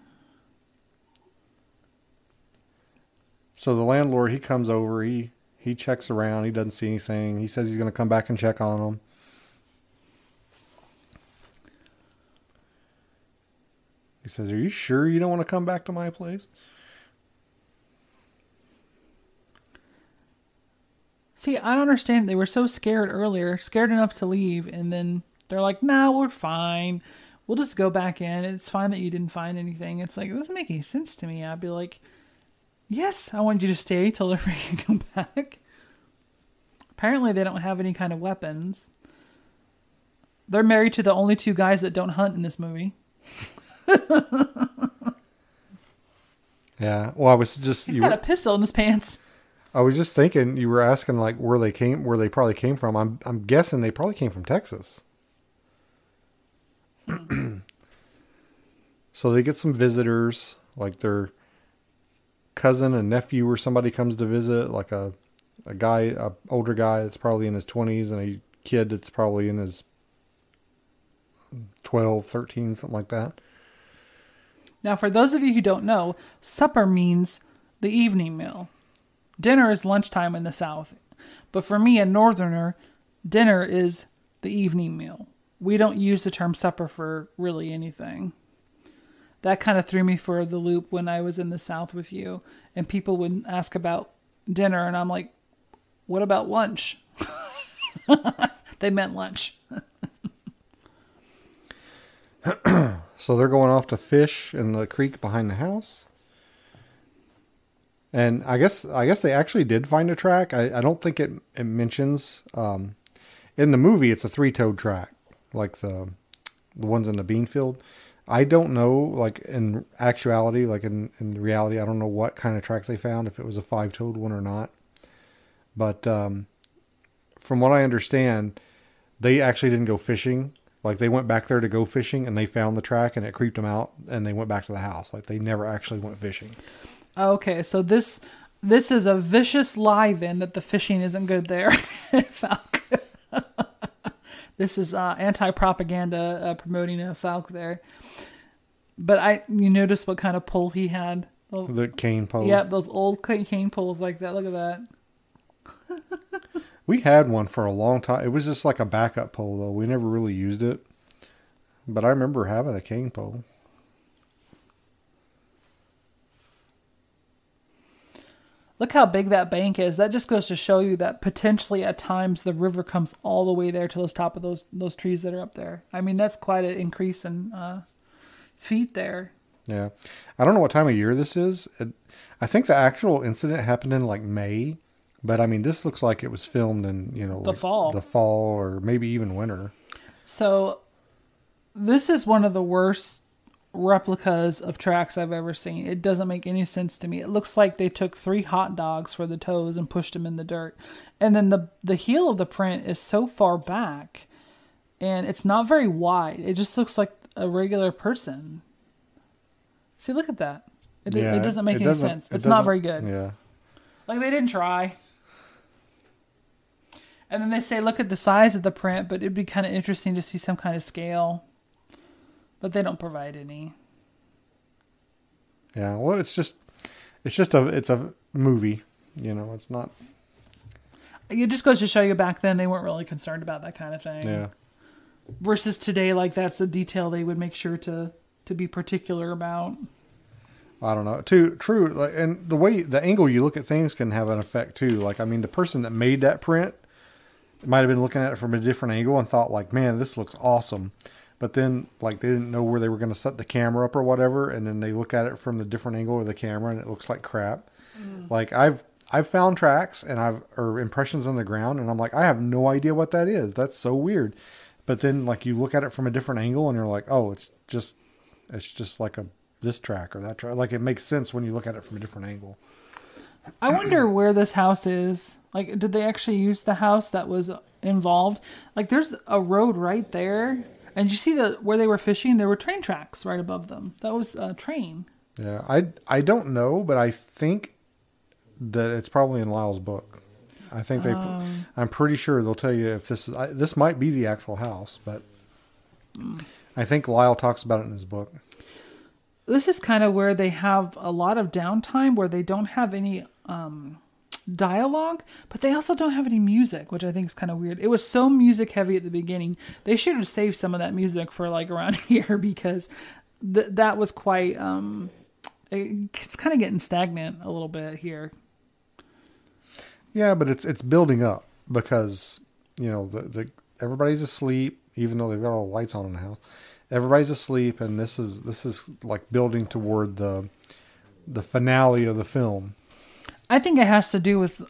S1: So the landlord, he comes over, he checks around, he doesn't see anything. He says he's going to come back and check on them. He says, "Are you sure you don't want to come back to my place?"
S2: See, I don't understand. They were so scared earlier, scared enough to leave, and then they're like, "Nah, we're fine. We'll just go back in. It's fine that you didn't find anything." It's like, it doesn't make any sense to me. I'd be like, yes, I want you to stay till they're freaking come back. Apparently, they don't have any kind of weapons. They're married to the only two guys that don't hunt in this movie.
S1: Yeah. Well, I was just...
S2: He's got a pistol in his pants.
S1: I was just thinking, you were asking like where they probably came from. I'm guessing they probably came from Texas. So they get some visitors, like their cousin and nephew or somebody comes to visit, like a older guy that's probably in his 20s and a kid that's probably in his 12, 13, something like that.
S2: Now, for those of you who don't know, supper means the evening meal. Dinner is lunchtime in the South. But for me, a Northerner, dinner is the evening meal. We don't use the term supper for really anything. That kind of threw me for the loop when I was in the South with you. And people would ask about dinner, and I'm like, what about lunch? They meant lunch.
S1: So they're going off to fish in the creek behind the house. And I guess they actually did find a track. I don't think it mentions in the movie it's a 3-toed track, like the ones in the bean field. I don't know, like in actuality, like in reality, I don't know what kind of track they found, if it was a 5-toed one or not. But from what I understand, they actually didn't go fishing. Like they went back there to go fishing and they found the track and it creeped them out and they went back to the house. Like they never actually went fishing. Okay,
S2: so this is a vicious lie then that the fishing isn't good there at Falk. This is anti-propaganda promoting a Falk there. But you notice what kind of pole he had?
S1: The cane pole.
S2: Yeah, those old cane poles like that. Look at that.
S1: We had one for a long time. It was just like a backup pole, though. We never really used it. But I remember having a cane pole.
S2: Look how big that bank is. That just goes to show you that potentially at times the river comes all the way there to the top of those trees that are up there. I mean, that's quite an increase in feet there.
S1: Yeah. I don't know what time of year this is. I think the actual incident happened in like May. But I mean, this looks like it was filmed in,
S2: the fall.
S1: The fall or maybe even winter.
S2: So this is one of the worst replicas of tracks I've ever seen. It doesn't make any sense to me. It looks like they took 3 hot dogs for the toes and pushed them in the dirt. And then the heel of the print is so far back and it's not very wide. It just looks like a regular person. See, look at that. It doesn't make any sense. It's not very good.
S1: Yeah.
S2: Like they didn't try. And then they say, look at the size of the print, but it'd be kind of interesting to see some kind of scale. But they don't provide any.
S1: Yeah, well, it's a movie, it's not.
S2: It just goes to show you back then they weren't really concerned about that kind of thing.
S1: Yeah.
S2: Versus today, like that's a detail they would make sure to be particular about.
S1: I don't know. True. Like, and the angle you look at things can have an effect too. Like, I mean, the person that made that print might have been looking at it from a different angle and thought like, man, this looks awesome. But then like they didn't know where they were going to set the camera up or whatever. And then they look at it from the different angle of the camera and it looks like crap. Like I've found tracks or impressions on the ground and I'm like, I have no idea what that is. That's so weird. But then like you look at it from a different angle and you're like, oh, it's just like this track or that track. Like it makes sense when you look at it from a different angle.
S2: I wonder where this house is. Like, did they actually use the house that was involved? Like, there's a road right there. And you see where they were fishing? There were train tracks right above them. That was a train.
S1: Yeah, I don't know, but I think that it's probably in Lyle's book. I think I'm pretty sure they'll tell you if this might be the actual house, but I think Lyle talks about it in his book.
S2: This is kind of where they have a lot of downtime where they don't have any dialogue, but they also don't have any music, which I think is kind of weird. It was so music heavy at the beginning. They should have saved some of that music for like around here because that was quite, it's kind of getting stagnant a little bit here.
S1: Yeah, but it's building up because, everybody's asleep, even though they've got all the lights on in the house. Everybody's asleep, and this is like building toward the finale of the film.
S2: I think it has to do with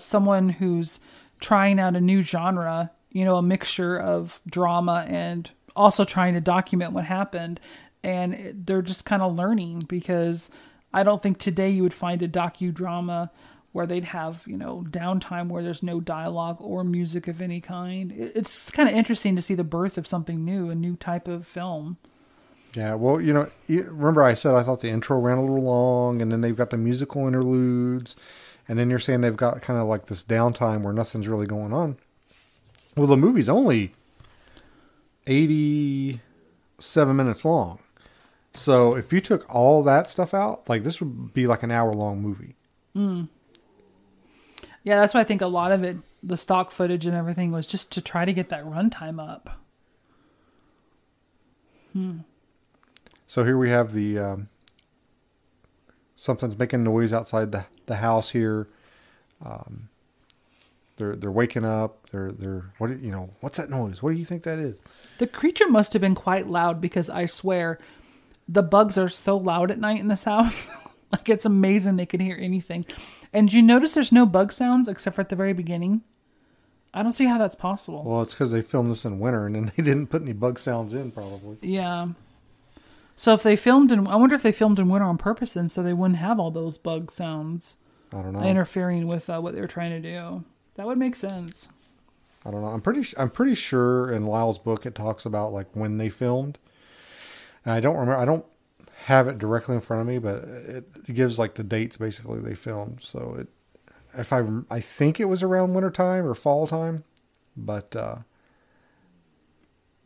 S2: someone who's trying out a new genre, a mixture of drama and also trying to document what happened. And they're just kind of learning because I don't think today you would find a docudrama where they'd have, downtime where there's no dialogue or music of any kind. It's kind of interesting to see the birth of something new, a new type of film.
S1: Yeah, well, remember I said I thought the intro ran a little long, and then they've got the musical interludes, and then you're saying they've got kind of like this downtime where nothing's really going on. Well, the movie's only 87 minutes long. So if you took all that stuff out, like this would be like an hour-long movie.
S2: Mm. Yeah, that's why I think a lot of it, the stock footage and everything, was just to try to get that runtime up.
S1: So here we have the something's making noise outside the house here. They're waking up. They're what's that noise? What do you think that is?
S2: The creature must have been quite loud, because I swear the bugs are so loud at night in this house. Like, it's amazing they can hear anything. And you notice there's no bug sounds except for at the very beginning? I don't see how that's possible.
S1: Well, it's because they filmed this in winter and then they didn't put any bug sounds in, probably.
S2: Yeah. So if they I wonder if they filmed in winter on purpose then, so they wouldn't have all those bug sounds.
S1: I don't know.
S2: Interfering with what they were trying to do. That would make sense.
S1: I don't know. I'm pretty sure in Lyle's book it talks about like when they filmed. And I don't remember. I don't have it directly in front of me, but it gives like the dates basically they filmed. So I think it was around winter time or fall time, but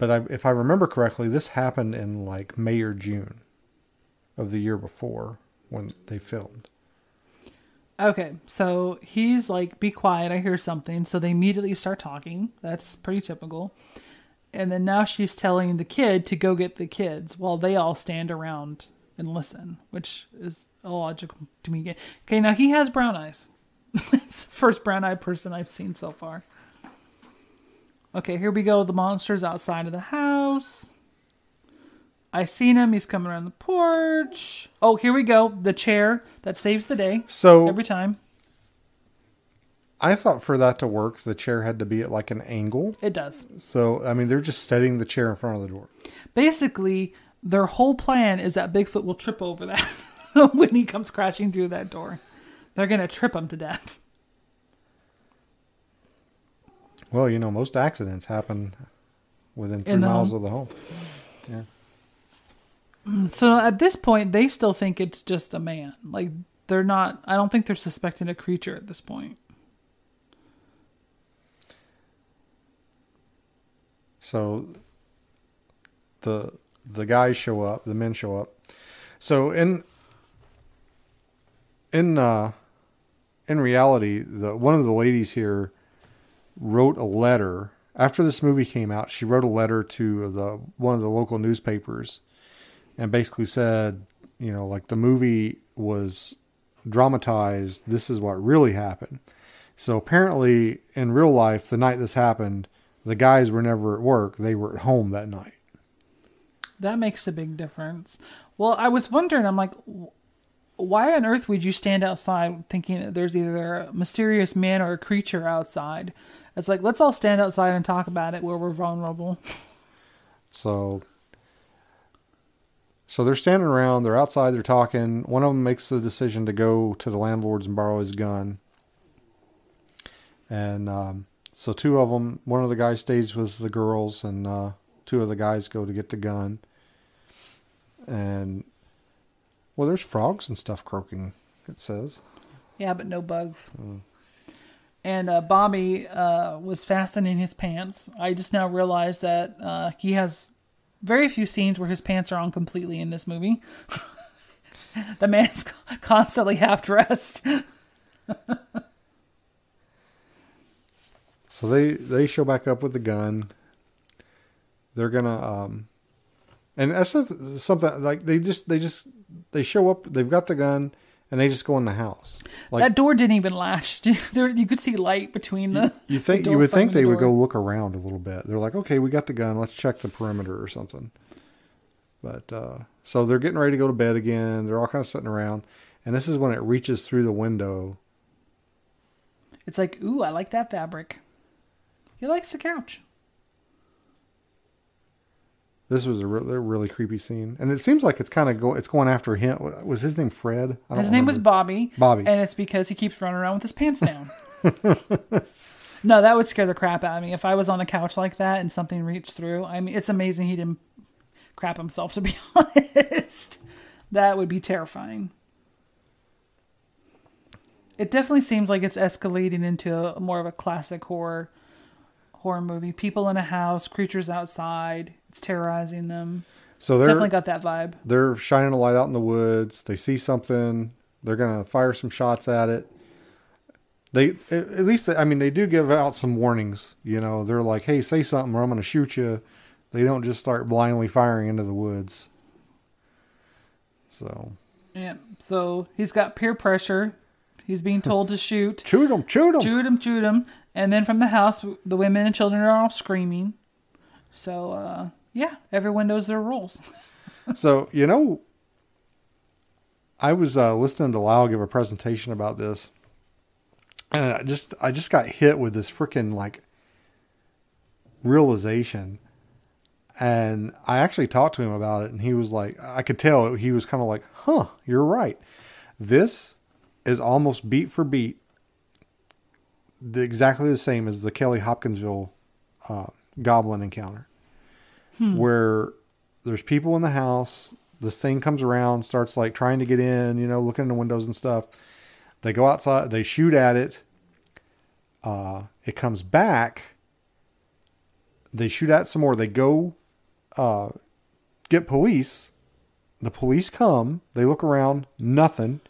S1: if I remember correctly, this happened in like May or June of the year before when they filmed.
S2: Okay, so he's like, be quiet, I hear something. So they immediately start talking. That's pretty typical. And then now she's telling the kid to go get the kids while they all stand around and listen, which is illogical to me. Okay, now he has brown eyes. It's the first brown-eyed person I've seen so far. Okay, here we go. The monster's outside of the house. I seen him. He's coming around the porch. Oh, here we go. The chair that saves the day.
S1: So
S2: every time.
S1: I thought for that to work, the chair had to be at like an angle.
S2: It does.
S1: So, I mean, they're just setting the chair in front of the door.
S2: Basically, their whole plan is that Bigfoot will trip over that when he comes crashing through that door. They're going to trip him to death.
S1: Well, most accidents happen within 3 miles of the home. Yeah.
S2: So at this point, they still think it's just a man. Like, they're not, I don't think they're suspecting a creature at this point.
S1: So the guys show up, the men show up. So in reality, one of the ladies here wrote a letter after this movie came out. She wrote a letter to one of the local newspapers and basically said, like the movie was dramatized. This is what really happened. So apparently in real life, the night this happened, the guys were never at work. They were at home that night.
S2: That makes a big difference. Well, I was wondering, I'm like, why on earth would you stand outside thinking that there's either a mysterious man or a creature outside? It's like, let's all stand outside and talk about it where we're vulnerable.
S1: So they're standing around, they're outside, they're talking. One of them makes the decision to go to the landlord's and borrow his gun. And so two of them, one of the guys stays with the girls, and two of the guys go to get the gun. And, well, there's frogs and stuff croaking, it says.
S2: Yeah, but no bugs. And Bobby was fastening his pants. I just now realized that he has very few scenes where his pants are on completely in this movie. The man's constantly half dressed.
S1: So they show back up with the gun. They're gonna and that's something like they show up. They've got the gun and they just go in the house. Like,
S2: that door didn't even latch. You could see light between the.
S1: You would think they would go look around a little bit. They're like, okay, we got the gun. Let's check the perimeter or something. But so they're getting ready to go to bed again. They're all kind of sitting around, and this is when it reaches through the window.
S2: It's like, ooh, I like that fabric. He likes the couch.
S1: This was a really creepy scene, and it seems like it's kind of it's going after him. Was his name Fred?
S2: His name was Bobby.
S1: Bobby,
S2: and it's because he keeps running around with his pants down. No, that would scare the crap out of me if I was on a couch like that and something reached through. I mean, it's amazing he didn't crap himself, to be honest. That would be terrifying. It definitely seems like it's escalating into more of a classic horror movie. People in a house, creatures outside. It's terrorizing them.
S1: So
S2: it's definitely got that vibe.
S1: They're shining a light out in the woods. They see something. They're going to fire some shots at it. They do give out some warnings. You know, they're like, hey, say something or I'm going to shoot you. They don't just start blindly firing into the woods. So.
S2: Yeah. So he's got peer pressure. He's being told to shoot.
S1: Shoot him.
S2: Shoot him. And then from the house, the women and children are all screaming. So, yeah, everyone knows their roles.
S1: So, you know, I was listening to Lyle give a presentation about this. And I just got hit with this freaking, like, realization. And I actually talked to him about it. And he was like, I could tell he was kind of like, huh, you're right. This is almost beat for beat exactly the same as the Kelly Hopkinsville goblin encounter, where there's people in the house. This thing comes around, starts like trying to get in, you know, looking in the windows and stuff. They go outside, they shoot at it. It comes back. They shoot at it some more. They go get police. The police come. They look around. Nothing.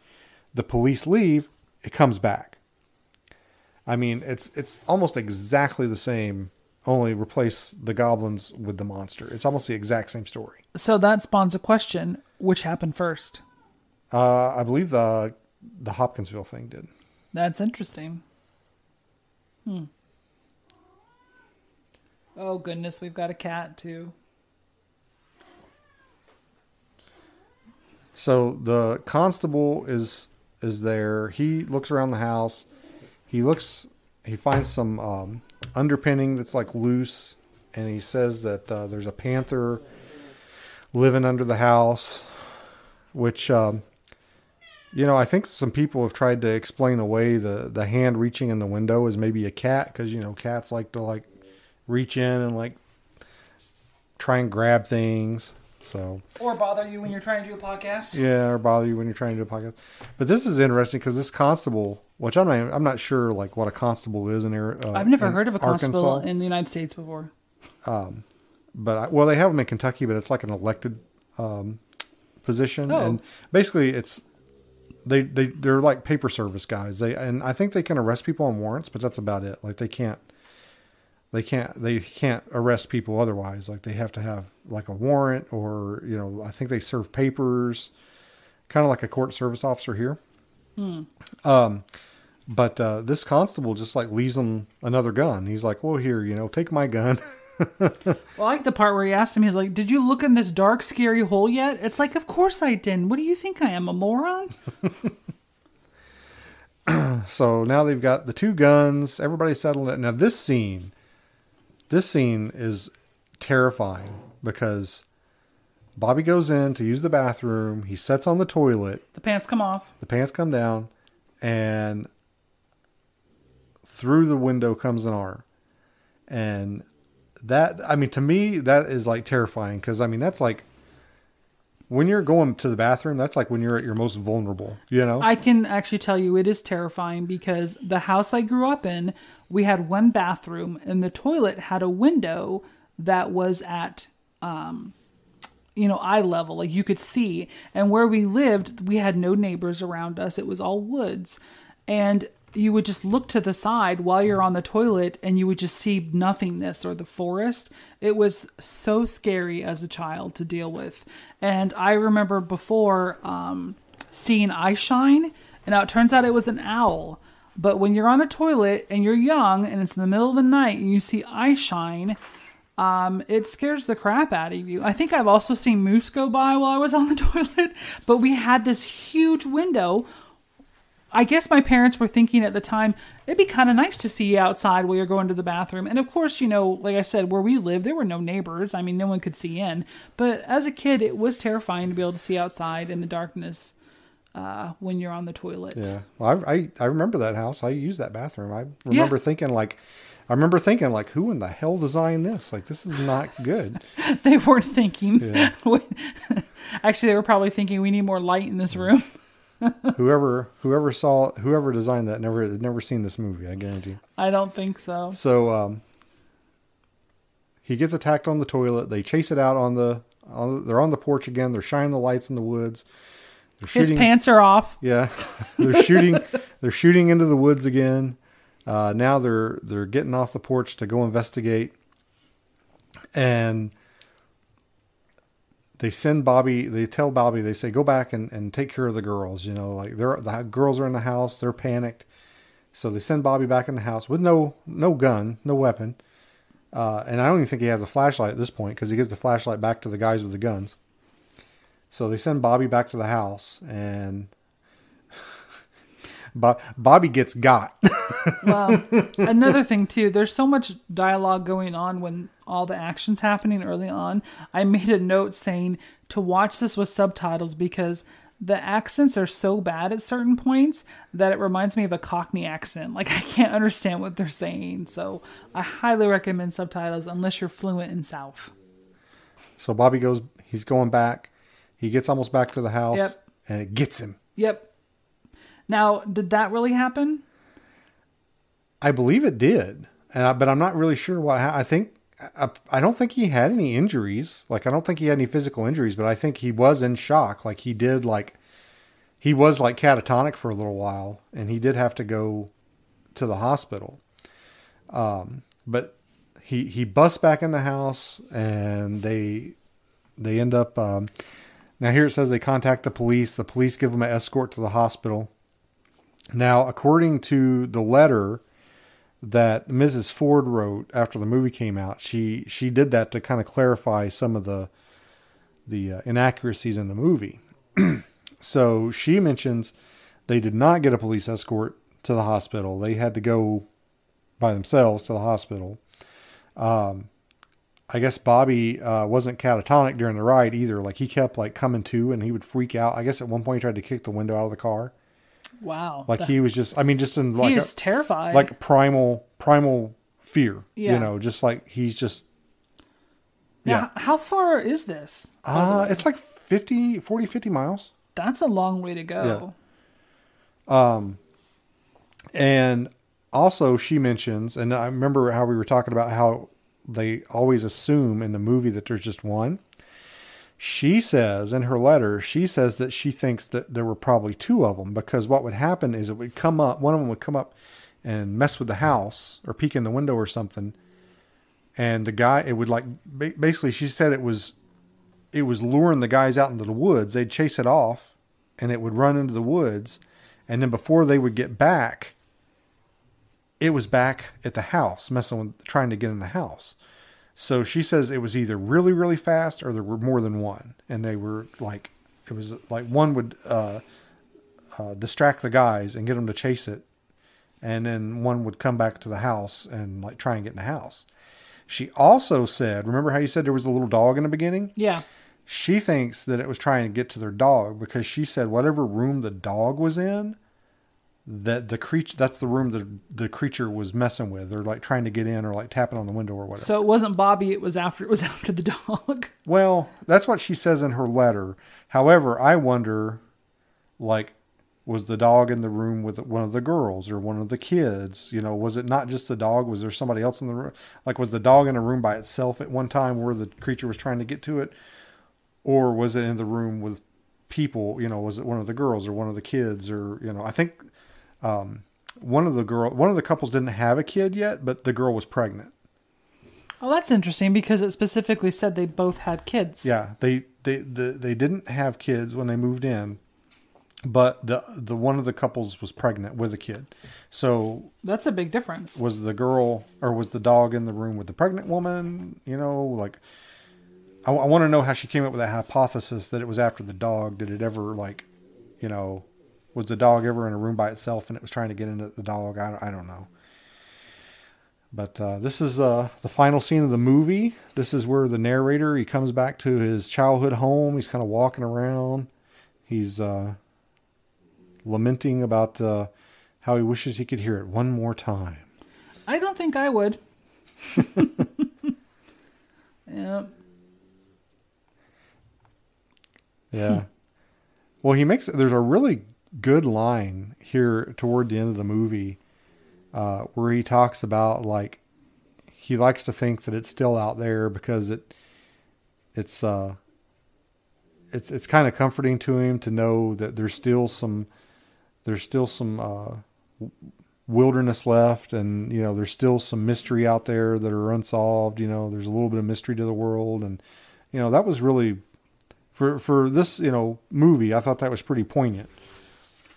S1: The police leave. It comes back. I mean, it's almost exactly the same, only replace the goblins with the monster. It's almost the exact same story.
S2: So that spawns a question. Which happened first?
S1: I believe the Hopkinsville thing did.
S2: That's interesting. Oh, goodness. We've got a cat, too.
S1: So the constable is there. He looks around the house. He finds some underpinning that's like loose, and he says that there's a panther living under the house, which, you know, I think some people have tried to explain away the hand reaching in the window as maybe a cat, because, you know, cats like to like reach in and like try and grab things. So,
S2: or bother you when you're trying to do a podcast.
S1: Yeah, or bother you when you're trying to do a podcast. But this is interesting because this constable, which I'm not sure like what a constable is in here.
S2: I've never heard of a constable
S1: Arkansas. In
S2: the United States before.
S1: But they have them in Kentucky, but it's like an elected position, and basically they're like paper service guys. And I think they can arrest people on warrants, but that's about it. Like they can't arrest people otherwise. Like they have to have like a warrant, or, you know, I think they serve papers, kind of like a court service officer here. But this constable just like leaves them another gun. He's like, well, here, you know, take my gun.
S2: Well, I like the part where he asked him, he's like, did you look in this dark, scary hole yet? It's like, of course I didn't. What do you think I am, a moron?
S1: So now they've got the two guns. Everybody's settled it. Now this scene is terrifying because Bobby goes in to use the bathroom. He sits on the toilet.
S2: The pants come off.
S1: The pants come down, and through the window comes an arm. And that, I mean, to me, that is like terrifying because, I mean, that's like when you're going to the bathroom, that's like when you're at your most vulnerable, you know?
S2: I can actually tell you it is terrifying because the house I grew up in, we had one bathroom and the toilet had a window that was at, eye level, like you could see. And where we lived, we had no neighbors around us. It was all woods. And you would just look to the side while you're on the toilet and you would just see nothingness or the forest. It was so scary as a child to deal with. And I remember before seeing eye shine, and now it turns out it was an owl. But when you're on a toilet and you're young and it's in the middle of the night and you see eye shine, it scares the crap out of you. I think I've also seen moose go by while I was on the toilet, but we had this huge window. I guess my parents were thinking at the time, it'd be kind of nice to see you outside while you're going to the bathroom. And of course, you know, like I said, where we lived, there were no neighbors. I mean, no one could see in. But as a kid, it was terrifying to be able to see outside in the darkness when you're on the toilet.
S1: Yeah. Well, I remember that house. I used that bathroom. I remember thinking like, I remember thinking, like, who in the hell designed this? Like, this is not good.
S2: They weren't thinking.
S1: Yeah.
S2: Actually, they were probably thinking we need more light in this room.
S1: Whoever designed that never seen this movie, I guarantee.
S2: I don't think so.
S1: So he gets attacked on the toilet. They chase it out they're on the porch again. They're shining the lights in the woods.
S2: His pants are off.
S1: Yeah. They're shooting into the woods again. Now they're getting off the porch to go investigate. And they tell Bobby, they say, go back and take care of the girls. You know, like the girls are in the house. They're panicked. So they send Bobby back in the house with no gun, no weapon. And I don't even think he has a flashlight at this point because he gives the flashlight back to the guys with the guns. So they send Bobby back to the house, and Bobby gets got.
S2: Well, another thing too, there's so much dialogue going on when all the action's happening early on. I made a note saying to watch this with subtitles because the accents are so bad at certain points that it reminds me of a Cockney accent. Like, I can't understand what they're saying. So I highly recommend subtitles unless you're fluent in South.
S1: So Bobby he's going back. He gets almost back to the house.
S2: Yep.
S1: And it gets him.
S2: Yep. Now, did that really happen?
S1: I believe it did. But I'm not really sure what happened. I don't think he had any injuries. Like, I don't think he had any physical injuries, but I think he was in shock. Like, he was like catatonic for a little while, and he did have to go to the hospital. But he busts back in the house, and they end up, now here it says they contact the police. The police give them an escort to the hospital. Now, according to the letter that Mrs. Ford wrote after the movie came out, she did that to kind of clarify some of the inaccuracies in the movie. So she mentions they did not get a police escort to the hospital. They had to go by themselves to the hospital. I guess Bobby wasn't catatonic during the ride either. Like, he kept like coming to, and he would freak out. I guess at one point he tried to kick the window out of the car.
S2: Wow.
S1: Like, he was just in like,
S2: he is terrified.
S1: Like primal fear.
S2: Yeah.
S1: You know, just like he's just.
S2: Now, how far is this?
S1: It's like 50 miles.
S2: That's a long way to go.
S1: Yeah. And also she mentions, and I remember how we were talking about how they always assume in the movie that there's just one. She says in her letter, that she thinks that there were probably two of them, because what would happen is it would come up, one of them would come up and mess with the house or peek in the window or something. And the guy, it would like, basically she said it was luring the guys out into the woods. They'd chase it off and it would run into the woods. And then before they would get back, it was back at the house, trying to get in the house. So she says it was either really, really fast or there were more than one. And they were like, it was like one would distract the guys and get them to chase it. And then one would come back to the house and like try and get in the house. She also said, remember how you said there was a little dog in the beginning?
S2: Yeah.
S1: She thinks that it was trying to get to their dog, because she said whatever room the dog was in, that's the room the creature was messing with, or like trying to get in, or like tapping on the window or whatever.
S2: So it wasn't Bobby, it was after the dog.
S1: Well, that's what she says in her letter. However, I wonder, like, was the dog in the room with one of the girls or one of the kids? You know, was it not just the dog? Was there somebody else in the room? Like, was the dog in a room by itself at one time where the creature was trying to get to it? Or was it in the room with people? You know, was it one of the girls or one of the kids? Or, you know, I think one of the couples didn't have a kid yet, but the girl was pregnant.
S2: Oh, that's interesting, because it specifically said they both had kids.
S1: Yeah, they didn't have kids when they moved in, but the one of the couples was pregnant with a kid. So
S2: that's a big difference.
S1: Was the girl, or was the dog in the room with the pregnant woman? You know, like, I want to know how she came up with that hypothesis that it was after the dog. Did it ever, like, you know, was the dog ever in a room by itself and it was trying to get into the dog? I don't know. But this is the final scene of the movie. This is where the narrator, he comes back to his childhood home. He's kind of walking around. He's lamenting about how he wishes he could hear it one more time.
S2: I don't think I would. Yeah.
S1: Yeah. Well, there's a really good line here toward the end of the movie, where he talks about, like, he likes to think that it's still out there because it's kind of comforting to him to know that there's still some wilderness left, and there's still some mystery out there that are unsolved. There's a little bit of mystery to the world, and that was really for this movie. I thought that was pretty poignant.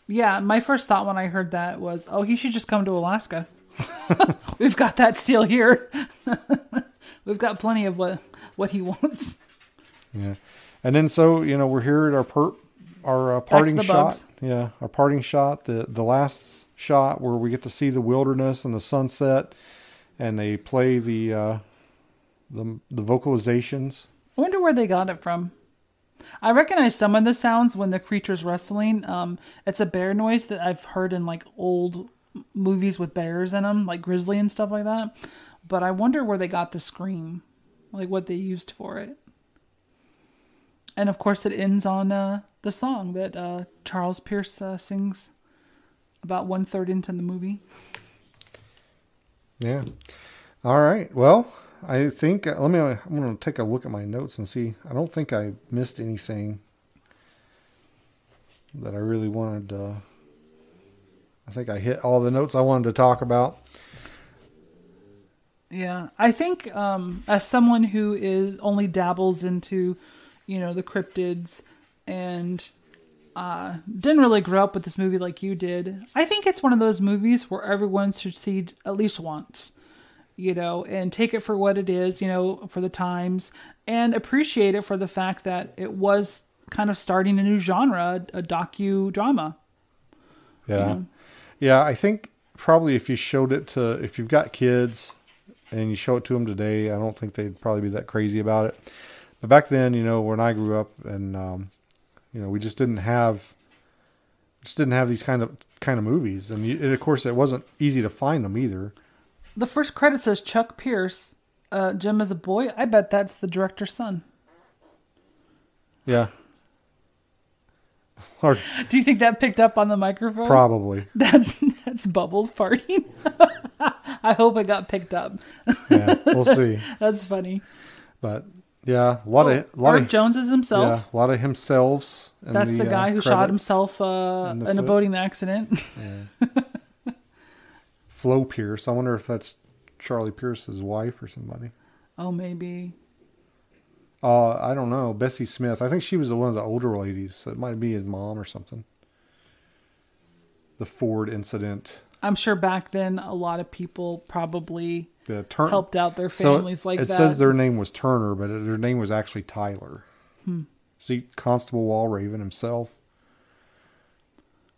S2: Yeah, my first thought when I heard that was, oh, he should just come to Alaska. We've got that steel here. We've got plenty of what he wants.
S1: Yeah. And then so, we're here at our parting shot.
S2: Bugs.
S1: Yeah, our parting shot, the last shot where we get to see the wilderness and the sunset, and they play the vocalizations.
S2: I wonder where they got it from. I recognize some of the sounds when the creature's wrestling. It's a bear noise that I've heard in like old movies with bears in them, like Grizzly and stuff like that. But I wonder where they got the scream, like what they used for it. And of course, it ends on the song that Charles Pierce sings about 1/3 into the movie.
S1: Yeah. All right. Well, I think I'm going to take a look at my notes and see. I don't think I missed anything that I really wanted. I think I hit all the notes I wanted to talk about. Yeah,
S2: I think as someone who only dabbles into, the cryptids and didn't really grow up with this movie like you did, I think it's one of those movies where everyone should see at least once. And take it for what it is, for the times, and appreciate it for the fact that it was kind of starting a new genre, a docudrama.
S1: Yeah. Yeah, I think probably if you've got kids and you show it to them today, I don't think they'd probably be that crazy about it. But back then, when I grew up and, we just didn't have these kind of movies. And of course it wasn't easy to find them either.
S2: The first credit says Chuck Pierce, Jim as a boy. I bet that's the director's son.
S1: Yeah. Or,
S2: do you think that picked up on the microphone?
S1: Probably.
S2: That's Bubbles partying. I hope it got picked up.
S1: Yeah, we'll see.
S2: That's funny.
S1: But yeah, a lot
S2: Art Jones is himself.
S1: Yeah, a lot of himselfs.
S2: That's the guy who shot himself in a boating accident.
S1: Yeah. Flo Pierce. I wonder if that's Charlie Pierce's wife or somebody.
S2: Oh, maybe.
S1: I don't know. Bessie Smith. I think she was one of the older ladies. So it might be his mom or something. The Ford incident.
S2: I'm sure back then a lot of people probably helped out their families like that.
S1: It says their name was Turner, but their name was actually Tyler. See, Constable Walraven himself.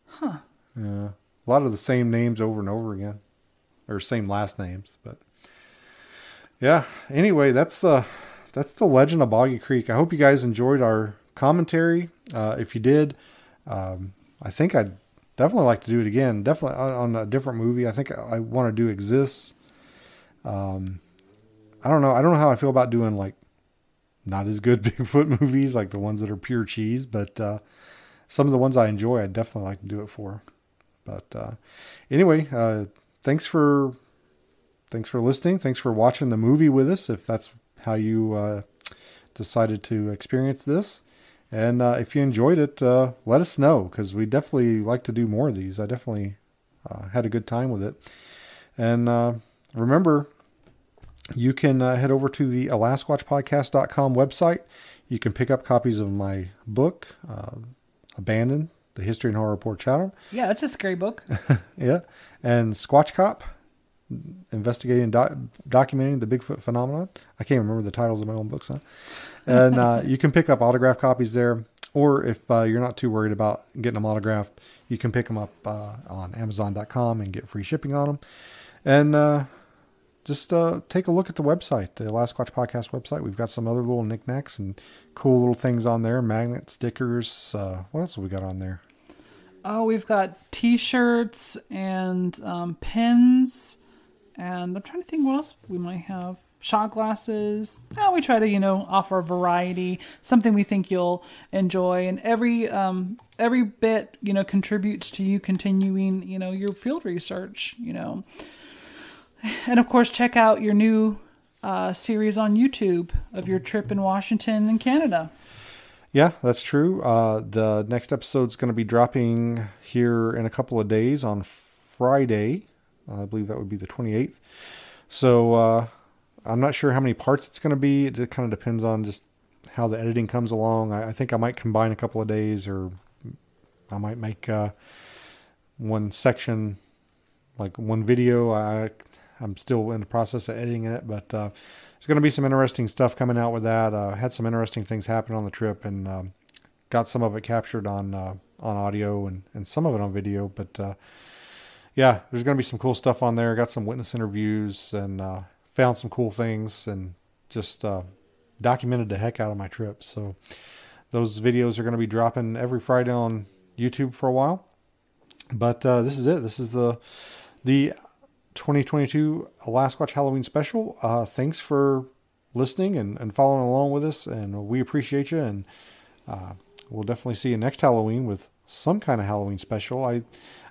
S2: Huh.
S1: Yeah. A lot of the same names over and over again. Or same last names. But yeah. Anyway, that's the Legend of Boggy Creek. I hope you guys enjoyed our commentary. If you did, I think I'd definitely like to do it again. Definitely on a different movie. I think I want to do Exists. I don't know. I don't know how I feel about doing like not as good Bigfoot movies, like the ones that are pure cheese, but some of the ones I enjoy, I'd definitely like to do it for. But anyway, thanks for listening. Thanks for watching the movie with us, if that's how you decided to experience this. And if you enjoyed it, let us know, because we definitely like to do more of these. I definitely had a good time with it. And remember, you can head over to the AlasquatchPodcast.com website. You can pick up copies of my book, Abandoned, The History and Horror Report Channel.
S2: Yeah, it's a scary book.
S1: Yeah. And Squatch Cop, investigating, documenting the Bigfoot phenomenon. I can't remember the titles of my own books, huh? And you can pick up autographed copies there. Or if you're not too worried about getting them autographed, you can pick them up on Amazon.com and get free shipping on them. And just take a look at the website, the Last Squatch Podcast website. We've got some other little knickknacks and cool little things on there. Magnet stickers. What else have we got on there?
S2: Oh, we've got T-shirts and pins And I'm trying to think what else we might have. Shot glasses. Oh, we try to, offer a variety, something we think you'll enjoy. And every bit, contributes to you continuing, your field research, And of course, check out your new series on YouTube of your trip in Washington and Canada.
S1: Yeah, that's true. The next episode's going to be dropping here in a couple of days on Friday. I believe that would be the 28th. So I'm not sure how many parts it's going to be. It kind of depends on just how the editing comes along. I think I might combine a couple of days, or I might make one section, like one video. I'm still in the process of editing it, but there's going to be some interesting stuff coming out with that. Had some interesting things happen on the trip, and got some of it captured on audio and some of it on video. But yeah, there's going to be some cool stuff on there. Got some witness interviews and found some cool things, and just documented the heck out of my trip. So those videos are going to be dropping every Friday on YouTube for a while. But this is it. This is the 2022 Alaska Halloween special. Thanks for listening and following along with us, and we appreciate you. And we'll definitely see you next Halloween with some kind of Halloween special.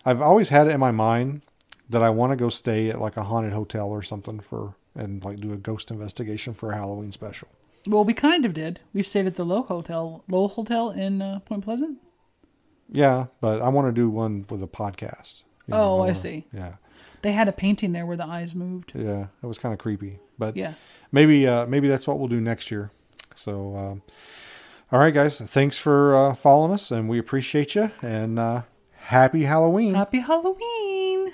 S1: I've always had it in my mind that I want to go stay at like a haunted hotel or something and like do a ghost investigation for a Halloween special.
S2: Well, we kind of did. We stayed at the Low Hotel in Point Pleasant.
S1: Yeah, but I want to do one with a podcast.
S2: I see.
S1: Yeah.
S2: They had a painting there where the eyes moved.
S1: Yeah, it was kind of creepy. But
S2: yeah,
S1: maybe that's what we'll do next year. So, all right, guys. Thanks for following us, and we appreciate you. And happy Halloween.
S2: Happy Halloween.